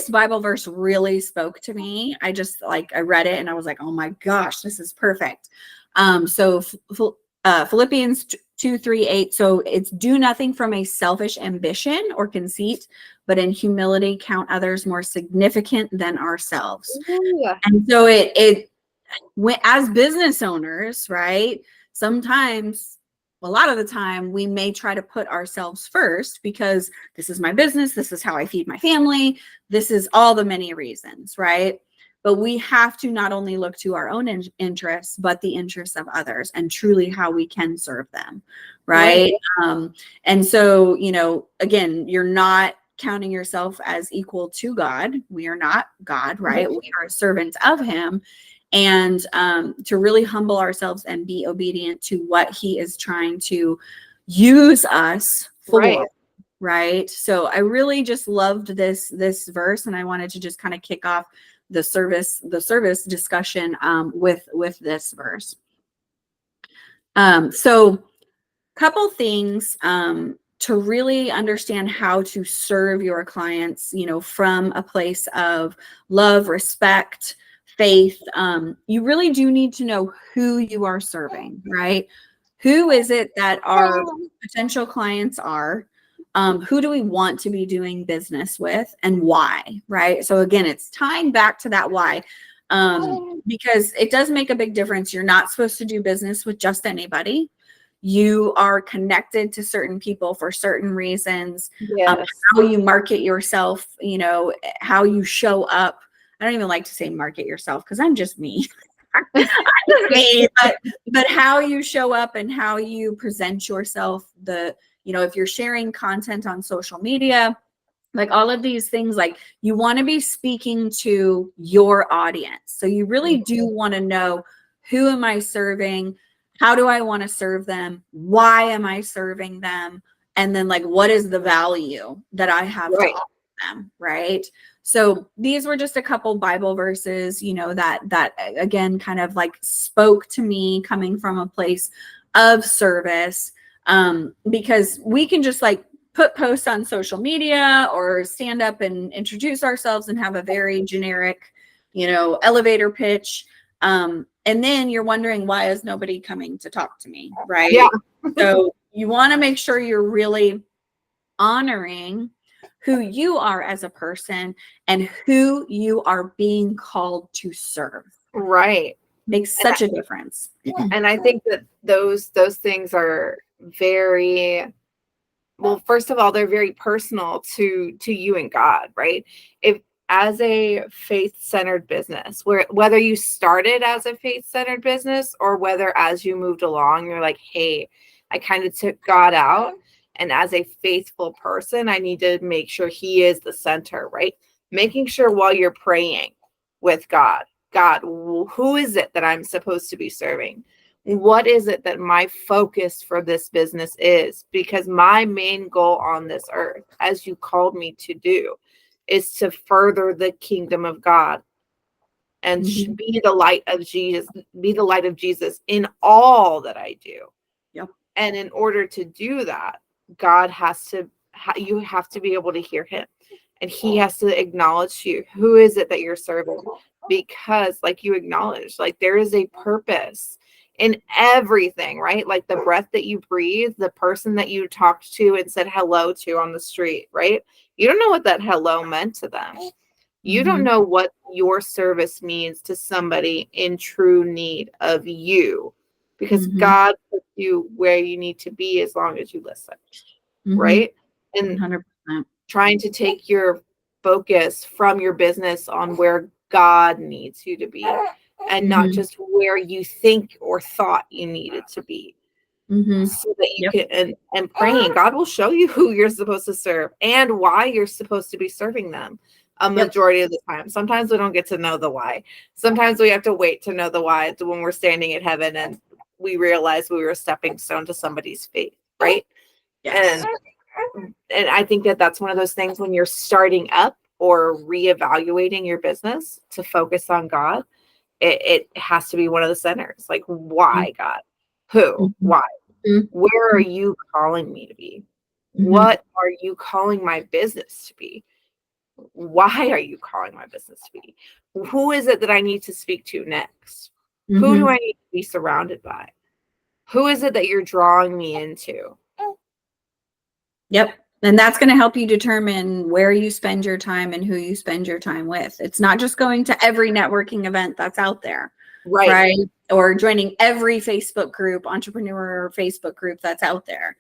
Bible verse really spoke to me. I just I read it and I was like, oh my gosh, this is perfect. So Philippians 2:3-8. So it's, do nothing from a selfish ambition or conceit, but in humility count others more significant than ourselves. Ooh. And so as business owners, right? Sometimes, a lot of the time, we may try to put ourselves first because this is my business. This is how I feed my family. This is all the many reasons, right? But we have to not only look to our own interests, but the interests of others, and truly how we can serve them, right? And so, again, you're not counting yourself as equal to God. We are not God, right? We are servants of him. And to really humble ourselves and be obedient to what he is trying to use us for. Right. So I really just loved this verse, and I wanted to just kind of kick off the service discussion with this verse. So couple things to really understand how to serve your clients, from a place of love, respect, faith. You really do need to know who you are serving, right? Who is it that our potential clients are? Who do we want to be doing business with, and why, right? So again, it's tying back to that why, because it does make a big difference. You're not supposed to do business with just anybody. You are connected to certain people for certain reasons. How you market yourself, how you show up. I don't even like to say market yourself, because I'm just me. I'm just me. But how you show up and how you present yourself, if you're sharing content on social media, like all of these things, like you want to be speaking to your audience. So you really do want to know, who am I serving? How do I want to serve them? Why am I serving them? And then what is the value that I have to offer them, right? So these were just a couple Bible verses, that again, kind of spoke to me, coming from a place of service, because we can just put posts on social media or stand up and introduce ourselves and have a very generic, elevator pitch. And then you're wondering, why is nobody coming to talk to me, right? Yeah. So you want to make sure you're really honoring who you are as a person and who you are being called to serve. Right. Makes such a difference. And I think that those things are very, well, first of all, they're very personal to you and God, right? If as a faith-centered business, whether you started as a faith-centered business or whether as you moved along, you're like, hey, I kind of took God out, and as a faithful person, I need to make sure he is the center, right? Making sure while you're praying with God, who is it that I'm supposed to be serving? What is it that my focus for this business is? Because my main goal on this earth, as you called me to do, is to further the kingdom of God and be the light of Jesus in all that I do. Yep. And in order to do that, God you have to be able to hear him, and he has to acknowledge you. Who is it that you're serving? Because like you acknowledge, there is a purpose in everything, right? Like the breath that you breathe, the person that you talked to and said hello to on the street, right? You don't know what that hello meant to them. You don't know what your service means to somebody in true need of you, because God puts you where you need to be as long as you listen, right? And 100%. trying to take your focus from your business on where God needs you to be, and not Mhm. just where you think or thought you needed to be. Mhm. So that you Yep. can, and praying, God will show you who you're supposed to serve and why you're supposed to be serving them a Yep. majority of the time. Sometimes we don't get to know the why. Sometimes we have to wait to know the why to when we're standing in heaven and we realize we were a stepping stone to somebody's faith, right? Yes. And I think that that's one of those things when you're starting up or reevaluating your business to focus on God, it has to be one of the centers. Like, why, God? Who? Mhm. Why? Mhm. Where are you calling me to be? Mhm. What are you calling my business to be? Why are you calling my business to be? Who is it that I need to speak to next? Who do Mhm. I need to be surrounded by? Who is it that you're drawing me into? Yep. And that's going to help you determine where you spend your time and who you spend your time with. It's not just going to every networking event that's out there, Right. right? Or joining every Facebook group, entrepreneur Facebook group that's out there.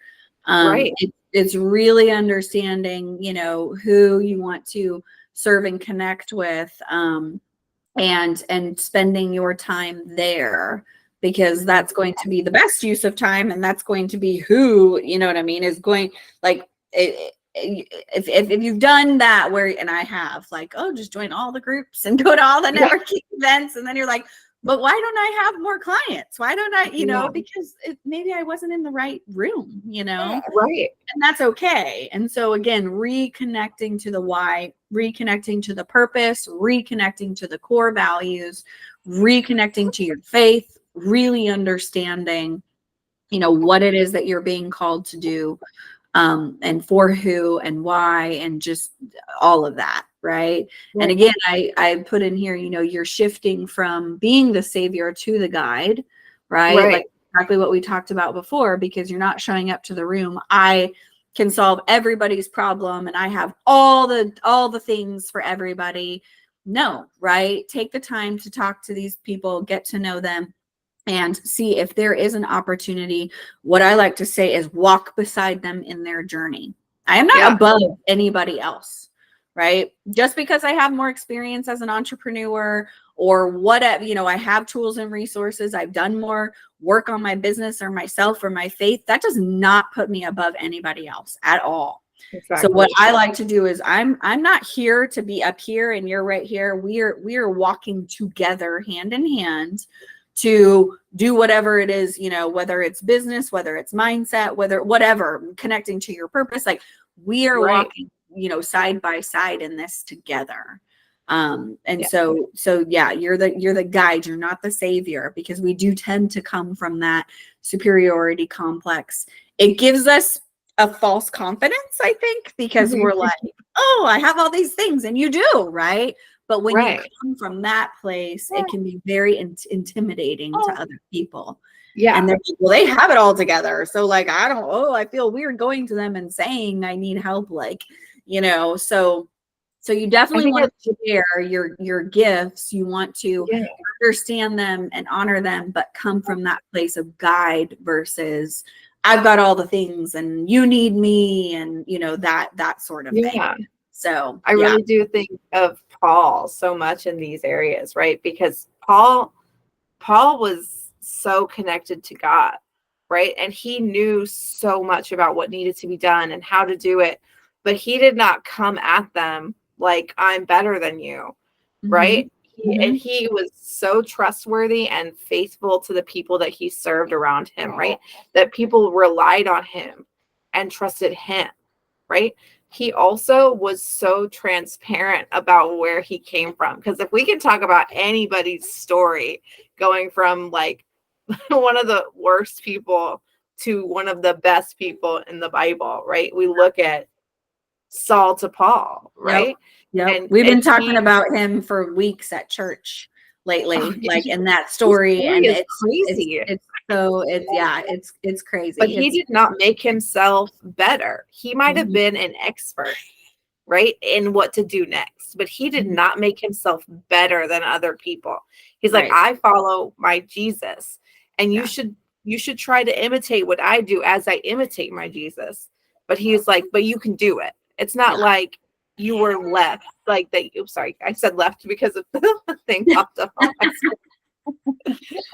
Right. It's really understanding, you know, who you want to serve and connect with, and spending your time there, because that's going to be the best use of time, and that's going to be who, you know what I mean, is going, like, if you've done that, where, and I have, like, oh, just join all the groups and go to all the networking events, and then you're like, but why don't I have more clients? Why don't I, you know, because maybe I wasn't in the right room, you know? Right. And that's okay. And so again, reconnecting to the why, reconnecting to the purpose, reconnecting to the core values, reconnecting to your faith, really understanding, you know, what it is that you're being called to do, and for who and why, and just all of that, right? And again, I put in here, you know, you're shifting from being the savior to the guide, right? Like exactly what we talked about before, because you're not showing up to the room, I can solve everybody's problem and I have all the things for everybody. No, right? Take the time to talk to these people, get to know them, and see if there is an opportunity. What I like to say is walk beside them in their journey. I am not above anybody else, right? Just because I have more experience as an entrepreneur or whatever, you know, I have tools and resources, I've done more work on my business or myself or my faith, that does not put me above anybody else at all. Exactly. So what I like to do is I'm not here to be up here and you're right here. We are walking together hand in hand to do whatever it is, you know, whether it's business, whether it's mindset, whatever, connecting to your purpose. Like, we are walking, you know, side by side in this together. So yeah, you're the guide, you're not the savior, because we do tend to come from that superiority complex. It gives us a false confidence, I think, because we're like, oh, I have all these things, and you do, right? But when you come from that place, it can be very intimidating to other people. Yeah. And they're like, well, they have it all together. So like, I feel weird going to them and saying I need help. Like, you know, so you definitely want to share your gifts. You want to understand them and honor them, but come from that place of guide versus I've got all the things and you need me, and you know, that sort of thing. So I really do think of Paul so much in these areas, right? Because Paul was so connected to God, right? And he knew so much about what needed to be done and how to do it, but he did not come at them like, I'm better than you, right? And he was so trustworthy and faithful to the people that he served around him, right? That people relied on him and trusted him, right? He also was so transparent about where he came from. Because if we can talk about anybody's story going from like one of the worst people to one of the best people in the Bible, right? We look at Saul to Paul, right? Yep. We've been talking about him for weeks at church lately, like in that story. And it's crazy. It's crazy. But he did not make himself better. He might have been an expert, right, in what to do next, but he did not make himself better than other people. He's like, I follow my Jesus, and you should try to imitate what I do as I imitate my Jesus. But he was like, but you can do it. It's not like you were left, like that. Sorry, I said left because of the thing popped up on my screen.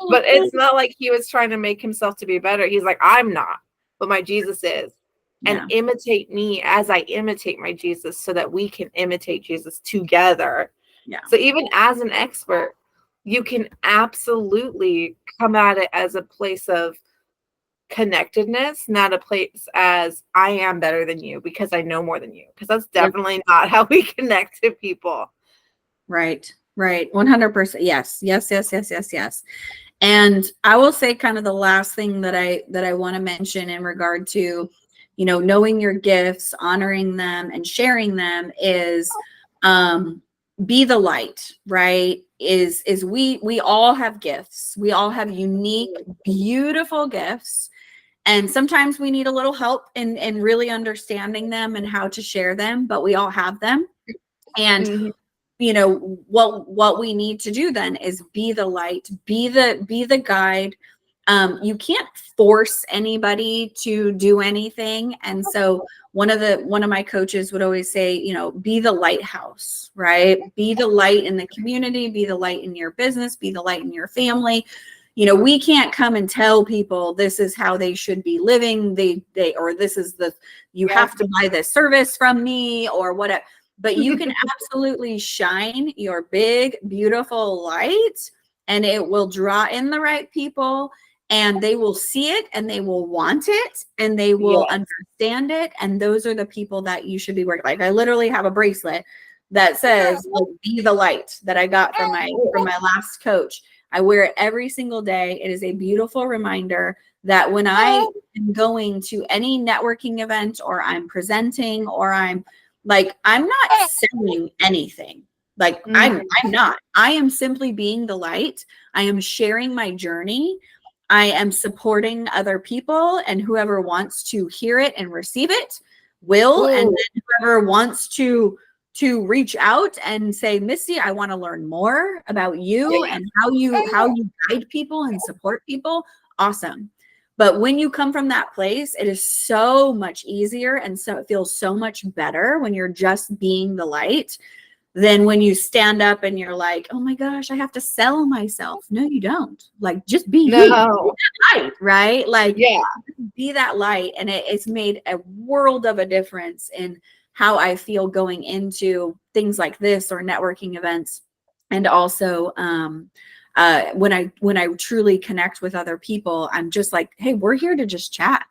But it's not like he was trying to make himself to be better. He's like, I'm not, but my Jesus is. And imitate me as I imitate my Jesus, so that we can imitate Jesus together. Yeah. So even as an expert, you can absolutely come at it as a place of connectedness, not a place as I am better than you because I know more than you. Because that's definitely not how we connect to people. Right. 100%. Yes. And I will say kind of the last thing that I want to mention in regard to, knowing your gifts, honoring them, and sharing them is be the light, right? Is we all have gifts. We all have unique, beautiful gifts. And sometimes we need a little help in really understanding them and how to share them, but we all have them. And what we need to do then is be the light, be the guide. You can't force anybody to do anything. And so one of my coaches would always say, be the lighthouse, right? Be the light in the community, be the light in your business, be the light in your family. We can't come and tell people this is how they should be living. Or this is you have to buy this service from me or whatever. But you can absolutely shine your big, beautiful light, and it will draw in the right people, and they will see it, and they will want it, and they will understand it. And those are the people that you should be working. Like I literally have a bracelet that says "Be the light" that I got from my last coach. I wear it every single day. It is a beautiful reminder that when I am going to any networking event, or I'm presenting, or I'm not selling anything. I'm not. I am simply being the light. I am sharing my journey. I am supporting other people, and whoever wants to hear it and receive it will. And then whoever wants to reach out and say, Misty, I want to learn more about you and how you guide people and support people. Awesome. But when you come from that place, it is so much easier, and so it feels so much better when you're just being the light than when you stand up and you're like, oh my gosh, I have to sell myself. No, you don't. Just be you. Be that light, right? Be that light. And it's made a world of a difference in how I feel going into things like this or networking events. And also, when I truly connect with other people, I'm just like, hey, we're here to just chat.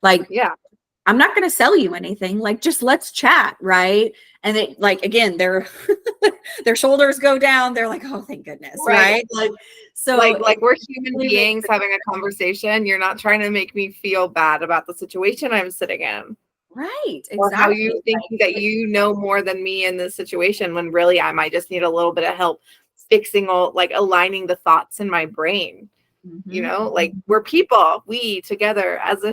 I'm not going to sell you anything. Just let's chat. Right. And it again, their shoulders go down. They're like, oh, thank goodness. Right. So we're human beings having a conversation. You're not trying to make me feel bad about the situation I'm sitting in. Right. Exactly. Or how you think that you know more than me in this situation, when really I might just need a little bit of help fixing aligning the thoughts in my brain. We're people, we together as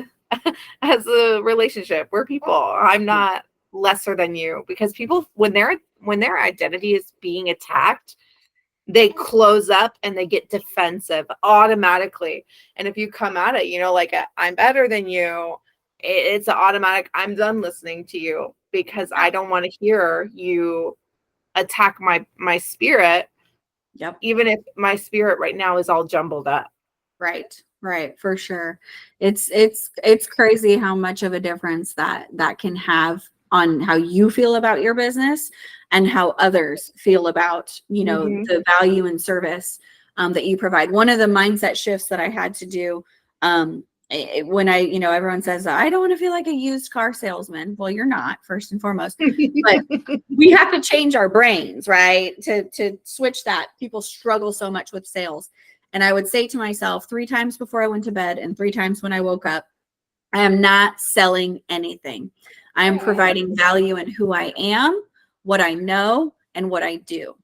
a relationship, we're people. I'm not lesser than you, because people, when their identity is being attacked, they close up and they get defensive automatically. And if you come at it, I'm better than you, it's an automatic, I'm done listening to you, because I don't want to hear you attack my spirit. Yep. Even if my spirit right now is all jumbled up. Right. For sure. It's crazy how much of a difference that can have on how you feel about your business and how others feel about, the value and service that you provide. One of the mindset shifts that I had to do, when everyone says, I don't want to feel like a used car salesman. Well, you're not, first and foremost, but we have to change our brains, right? To switch that. People struggle so much with sales. And I would say to myself 3 times before I went to bed and 3 times when I woke up, I am not selling anything. I am providing value in who I am, what I know, and what I do.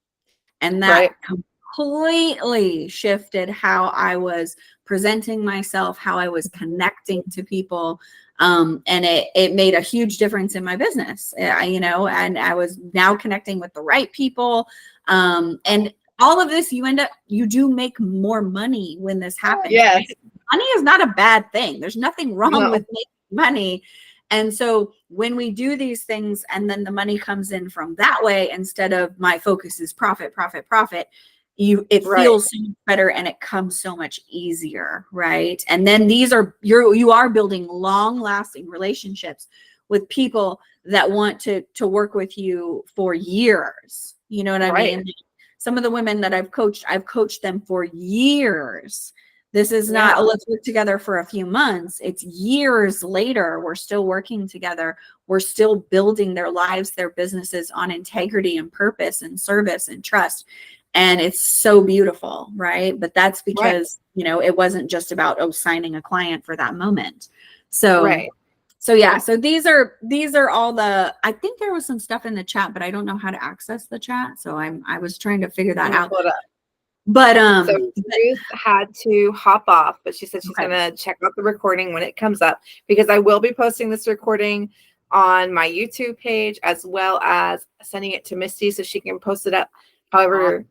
And that completely shifted how I was presenting myself, how I was connecting to people. And it made a huge difference in my business, and I was now connecting with the right people. And all of this, you do make more money when this happens. Yes. Money is not a bad thing. There's nothing wrong with making money. And so when we do these things and then the money comes in from that way, instead of my focus is profit, profit, profit, it feels so much better and it comes so much easier, right? And then you are building long lasting relationships with people that want to work with you for years. You know what I mean? Some of the women that I've coached them for years. This is not, oh, let's work together for a few months. It's years later. We're still working together. We're still building their lives, their businesses on integrity and purpose and service and trust. And it's so beautiful, right? But that's because, it wasn't just about, signing a client for that moment. So, so these are all I think there was some stuff in the chat, but I don't know how to access the chat. So I was trying to figure that out. But so Ruth had to hop off, but she said she's gonna check out the recording when it comes up, because I will be posting this recording on my YouTube page as well as sending it to Misty so she can post it up however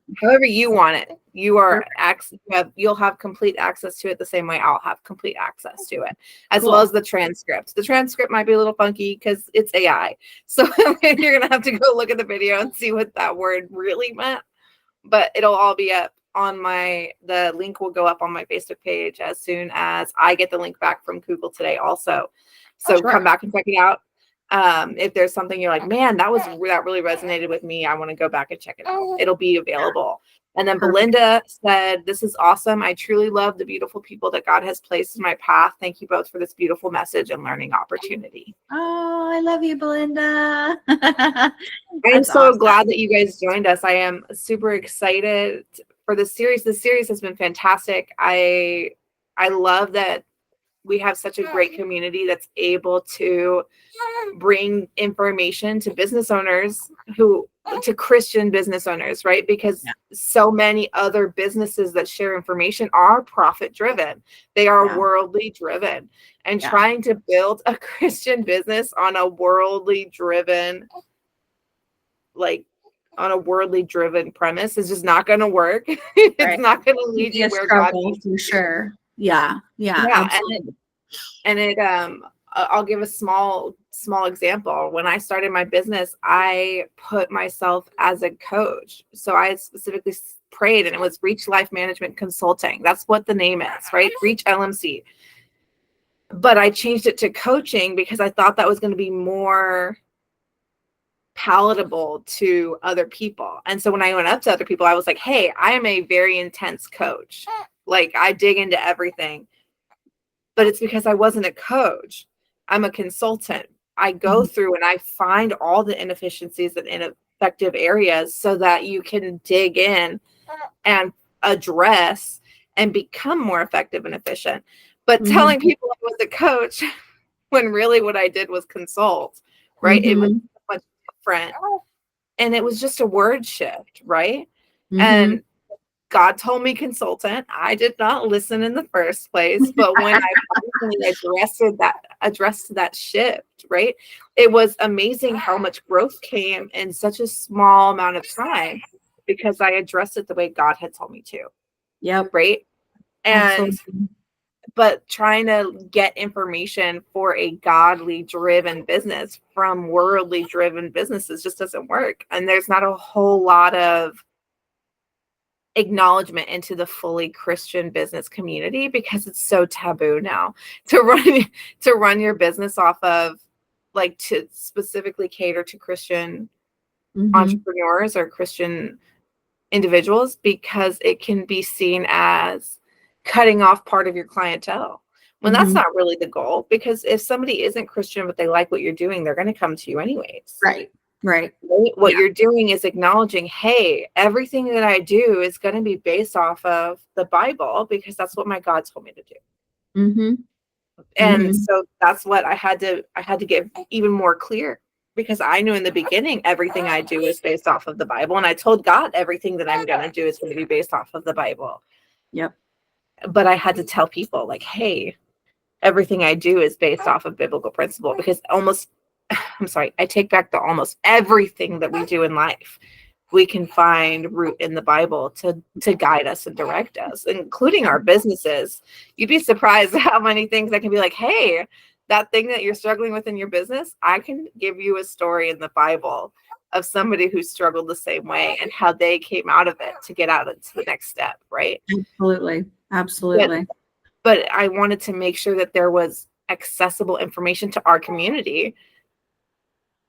you want it. You'll have complete access to it the same way I'll have complete access to it, as well as the transcript. The transcript might be a little funky because it's AI. So you're gonna have to go look at the video and see what that word really meant. But it'll all be up on the link will go up on my Facebook page as soon as I get the link back from Google today also. So come back and check it out. If there's something you're like, man, that really resonated with me, I want to go back and check it out. It'll be available. And then Belinda said, this is awesome. I truly love the beautiful people that God has placed in my path. Thank you both for this beautiful message and learning opportunity. Oh, I love you, Belinda. I'm so glad that you guys joined us. I am super excited for this series. This series has been fantastic. I love that we have such a great community that's able to bring information to business owners to Christian business owners, right? Because so many other businesses that share information are profit driven. They are worldly driven, and trying to build a Christian business on a worldly driven premise is just not going to work. It's not going to lead you where God needs you. For sure. Yeah. Absolutely. And I'll give a small example. When I started my business, I put myself as a coach. So I specifically prayed, and it was Reach Life Management Consulting. That's what the name is, right? Reach LMC. But I changed it to coaching because I thought that was going to be more palatable to other people. And so when I went up to other people, I was like, hey, I am a very intense coach. Like, I dig into everything. But it's because I wasn't a coach. I'm a consultant. I go through and I find all the inefficiencies and ineffective areas so that you can dig in and address and become more effective and efficient. But telling people I was a coach when really what I did was consult, right? It was much different. And it was just a word shift, right? And God told me consultant. I did not listen in the first place, but when I finally addressed that shift, right? It was amazing how much growth came in such a small amount of time because I addressed it the way God had told me to. Yep. Right. And but trying to get information for a godly driven business from worldly driven businesses just doesn't work. And there's not a whole lot of acknowledgement into the fully Christian business community because it's so taboo now to run your business off of, like, to specifically cater to Christian entrepreneurs or Christian individuals, because it can be seen as cutting off part of your clientele when that's not really the goal. Because if somebody isn't Christian but they like what you're doing, they're going to come to you anyways. Right. What you're doing is acknowledging, hey, everything that I do is going to be based off of the Bible because that's what my God told me to do. And so that's what I had to get even more clear, because I knew in the beginning everything I do is based off of the Bible, and I told God everything that I'm going to do is going to be based off of the Bible. Yep. But I had to tell people, like, hey, everything I do is based off of biblical principle, because I take back the almost everything that we do in life, we can find root in the Bible to guide us and direct us, including our businesses. You'd be surprised how many things that can be like, hey, that thing that you're struggling with in your business, I can give you a story in the Bible of somebody who struggled the same way and how they came out of it to get out into the next step, right? Absolutely. Absolutely. But I wanted to make sure that there was accessible information to our community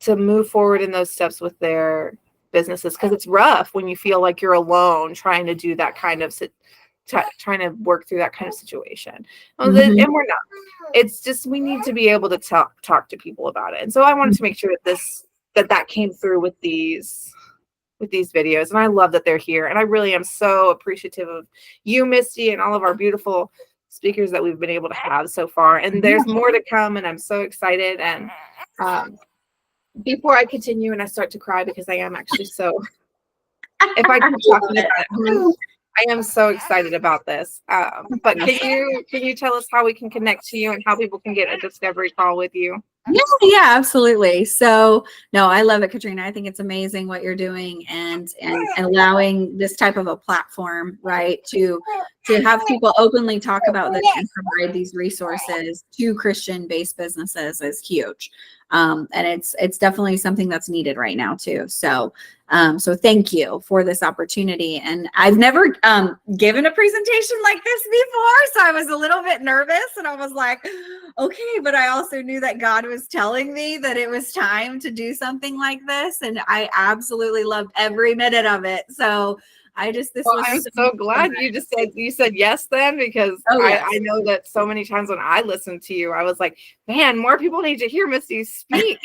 to move forward in those steps with their businesses, because it's rough when you feel like you're alone trying to do that kind of trying to work through that kind of situation. And we're not. It's just we need to be able to talk to people about it. And so I wanted to make sure that that came through with these videos. And I love that they're here. And I really am so appreciative of you, Misty, and all of our beautiful speakers that we've been able to have so far. And there's more to come, and I'm so excited. And before I continue and I start to cry, because I am actually so, if I keep talking about it, I am so excited about this. But can you tell us how we can connect to you and how people can get a discovery call with you? Yeah, absolutely. So no, I love it, Katrina. I think it's amazing what you're doing and allowing this type of a platform, right, to have people openly talk about this and provide these resources to Christian-based businesses is huge. And it's definitely something that's needed right now too. So so thank you for this opportunity. And I've never given a presentation like this before, so I was a little bit nervous, and I was like, okay, but I also knew that God was telling me that it was time to do something like this, and I absolutely loved every minute of it. So I'm so glad you said yes then, because I know that so many times when I listened to you, I was like, man, more people need to hear Misty speak.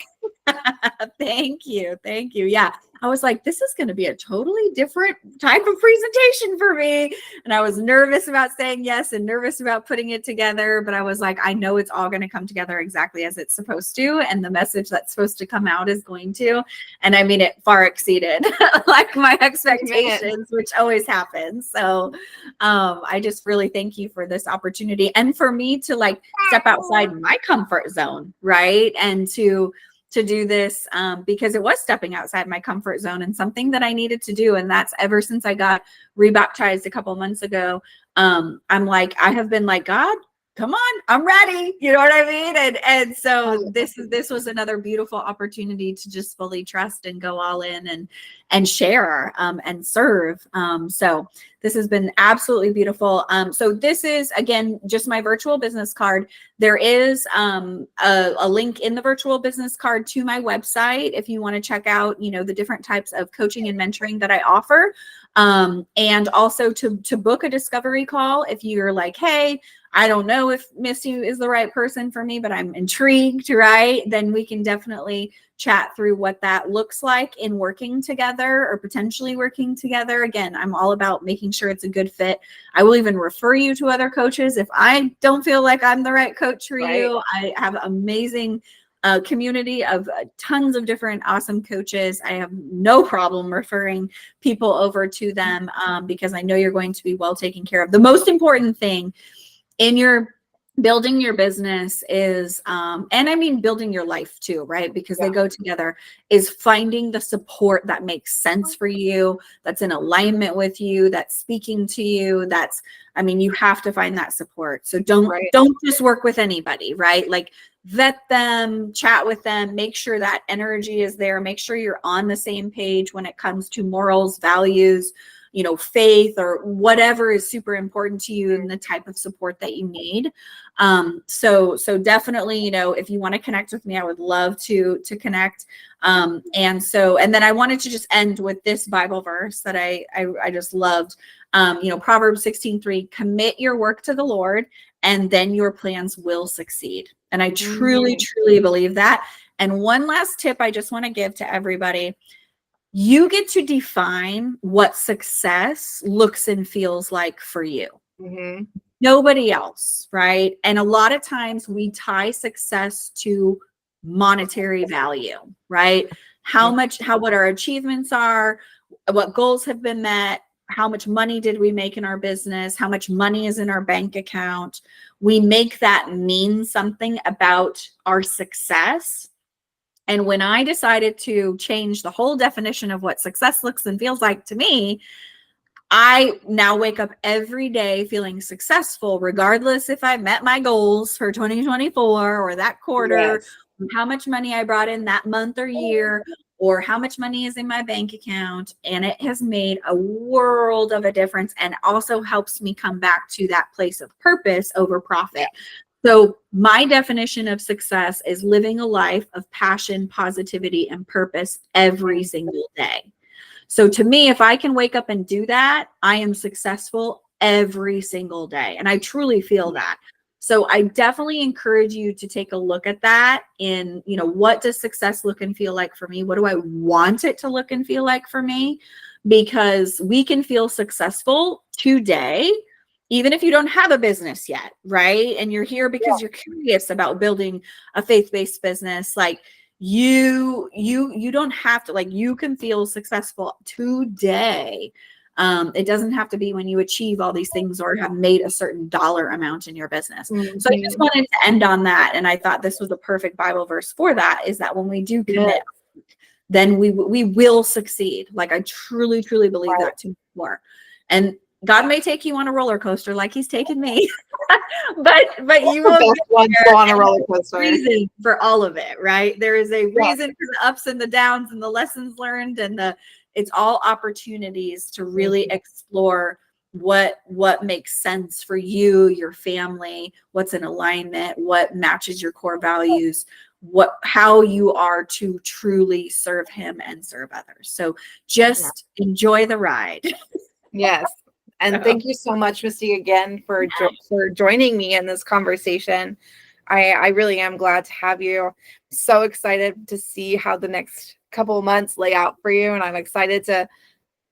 Thank you. Yeah. I was like, this is going to be a totally different type of presentation for me. And I was nervous about saying yes and nervous about putting it together. But I was like, I know it's all going to come together exactly as it's supposed to. And the message that's supposed to come out is going to. And I mean, it far exceeded like my expectations, which always happens. So I just really thank you for this opportunity and for me to like step outside my comfort zone, right? And to do this because it was stepping outside my comfort zone and something that I needed to do. And that's ever since I got rebaptized a couple months ago. I'm like, I have been like, God, come on, I'm ready. You know what I mean? And so this was another beautiful opportunity to just fully trust and go all in and share and serve. So this has been absolutely beautiful. So this is, again, just my virtual business card. There is a link in the virtual business card to my website if you want to check out, you know, the different types of coaching and mentoring that I offer. And also to book a discovery call if you're like, hey, I don't know if Misty is the right person for me, but I'm intrigued, right? Then we can definitely chat through what that looks like in working together or potentially working together. Again, I'm all about making sure it's a good fit. I will even refer you to other coaches if I don't feel like I'm the right coach for you. I have amazing community of tons of different awesome coaches. I have no problem referring people over to them because I know you're going to be well taken care of. The most important thing in your building your business is, and I mean, building your life too, right? Because they go together, is finding the support that makes sense for you, that's in alignment with you, that's speaking to you. I mean, you have to find that support. So don't just work with anybody, right? Like vet them, chat with them, make sure that energy is there, make sure you're on the same page when it comes to morals, values, you know, faith, or whatever is super important to you and the type of support that you need. So definitely, you know, if you want to connect with me, I would love to connect. And then I wanted to just end with this Bible verse that I just loved. You know, Proverbs 16:3, commit your work to the Lord and then your plans will succeed. And I truly believe that. And one last tip I just want to give to everybody. You get to define what success looks and feels like for you. Nobody else, right? And a lot of times we tie success to monetary value, right? What our achievements are, what goals have been met, how much money did we make in our business, how much money is in our bank account. We make that mean something about our success. And when I decided to change the whole definition of what success looks and feels like to me, I now wake up every day feeling successful, regardless if I met my goals for 2024 or that quarter, Yes. how much money I brought in that month or year, or how much money is in my bank account. And it has made a world of a difference, and also helps me come back to that place of purpose over profit. So my definition of success is living a life of passion, positivity, and purpose every single day. So to me, if I can wake up and do that, I am successful every single day. And I truly feel that. So I definitely encourage you to take a look at that in, what does success look and feel like for me? What do I want it to look and feel like for me? Because we can feel successful today, even if you don't have a business yet, right? And you're here because you're curious about building a faith-based business. Like, you don't have to, like, you can feel successful today. It doesn't have to be when you achieve all these things or have made a certain dollar amount in your business. So I just wanted to end on that, and I thought this was a perfect Bible verse for that, is that when we do commit, then we will succeed. Like, I truly believe that to more. And God may take you on a roller coaster like he's taken me, but you will get there, on a roller coaster. Reason for all of it, right? There is a reason for the ups and the downs and the lessons learned, and it's all opportunities to really explore what makes sense for you, your family, what's in alignment, what matches your core values, how you are to truly serve him and serve others. So just enjoy the ride. Yes. And thank you so much, Misty, again for joining me in this conversation. I really am glad to have you. So excited to see how the next couple of months lay out for you. And I'm excited to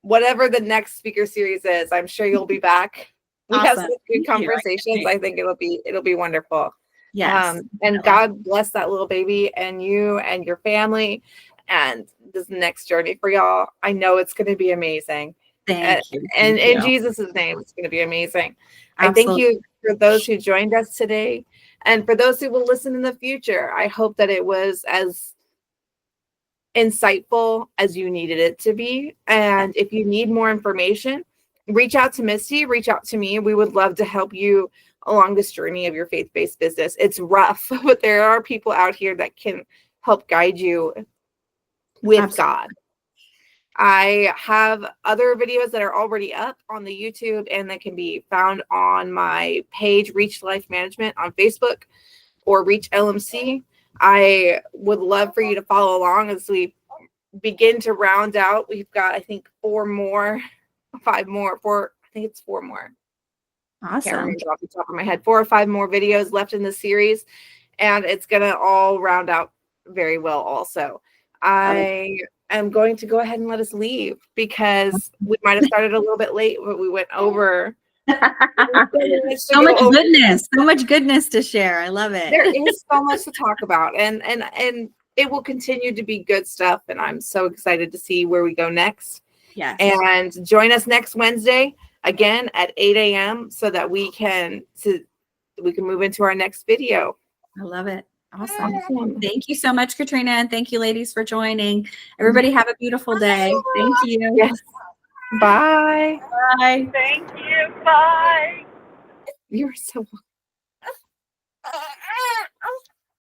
whatever the next speaker series is. I'm sure you'll be back. We have some good conversations. I think it'll be wonderful. Yes. And God bless that little baby and you and your family and this next journey for y'all. I know it's going to be amazing. Thank you. And in Jesus' name, it's going to be amazing. Absolutely. I thank you for those who joined us today. And for those who will listen in the future, I hope that it was as insightful as you needed it to be. And if you need more information, reach out to Misty, reach out to me. We would love to help you along this journey of your faith-based business. It's rough, but there are people out here that can help guide you with God. I have other videos that are already up on the YouTube and that can be found on my page, Reach Life Management on Facebook or Reach LMC. I would love for you to follow along as we begin to round out. We've got, I think, 4 more. I think it's 4 more. Awesome. Can't remember off the top of my head. 4 or 5 more videos left in the series, and it's going to all round out very well also. I'm going to go ahead and let us leave because we might have started a little bit late, but we went over. So much goodness to share. I love it. There is so much to talk about, and it will continue to be good stuff. And I'm so excited to see where we go next. Yes. And join us next Wednesday again at 8 a.m. so that we can move into our next video. I love it. Awesome. Thank you so much, Katrina. And thank you, ladies, for joining. Everybody have a beautiful day. Thank you. Yes. Bye. Bye. Thank you. Bye. You're so welcome.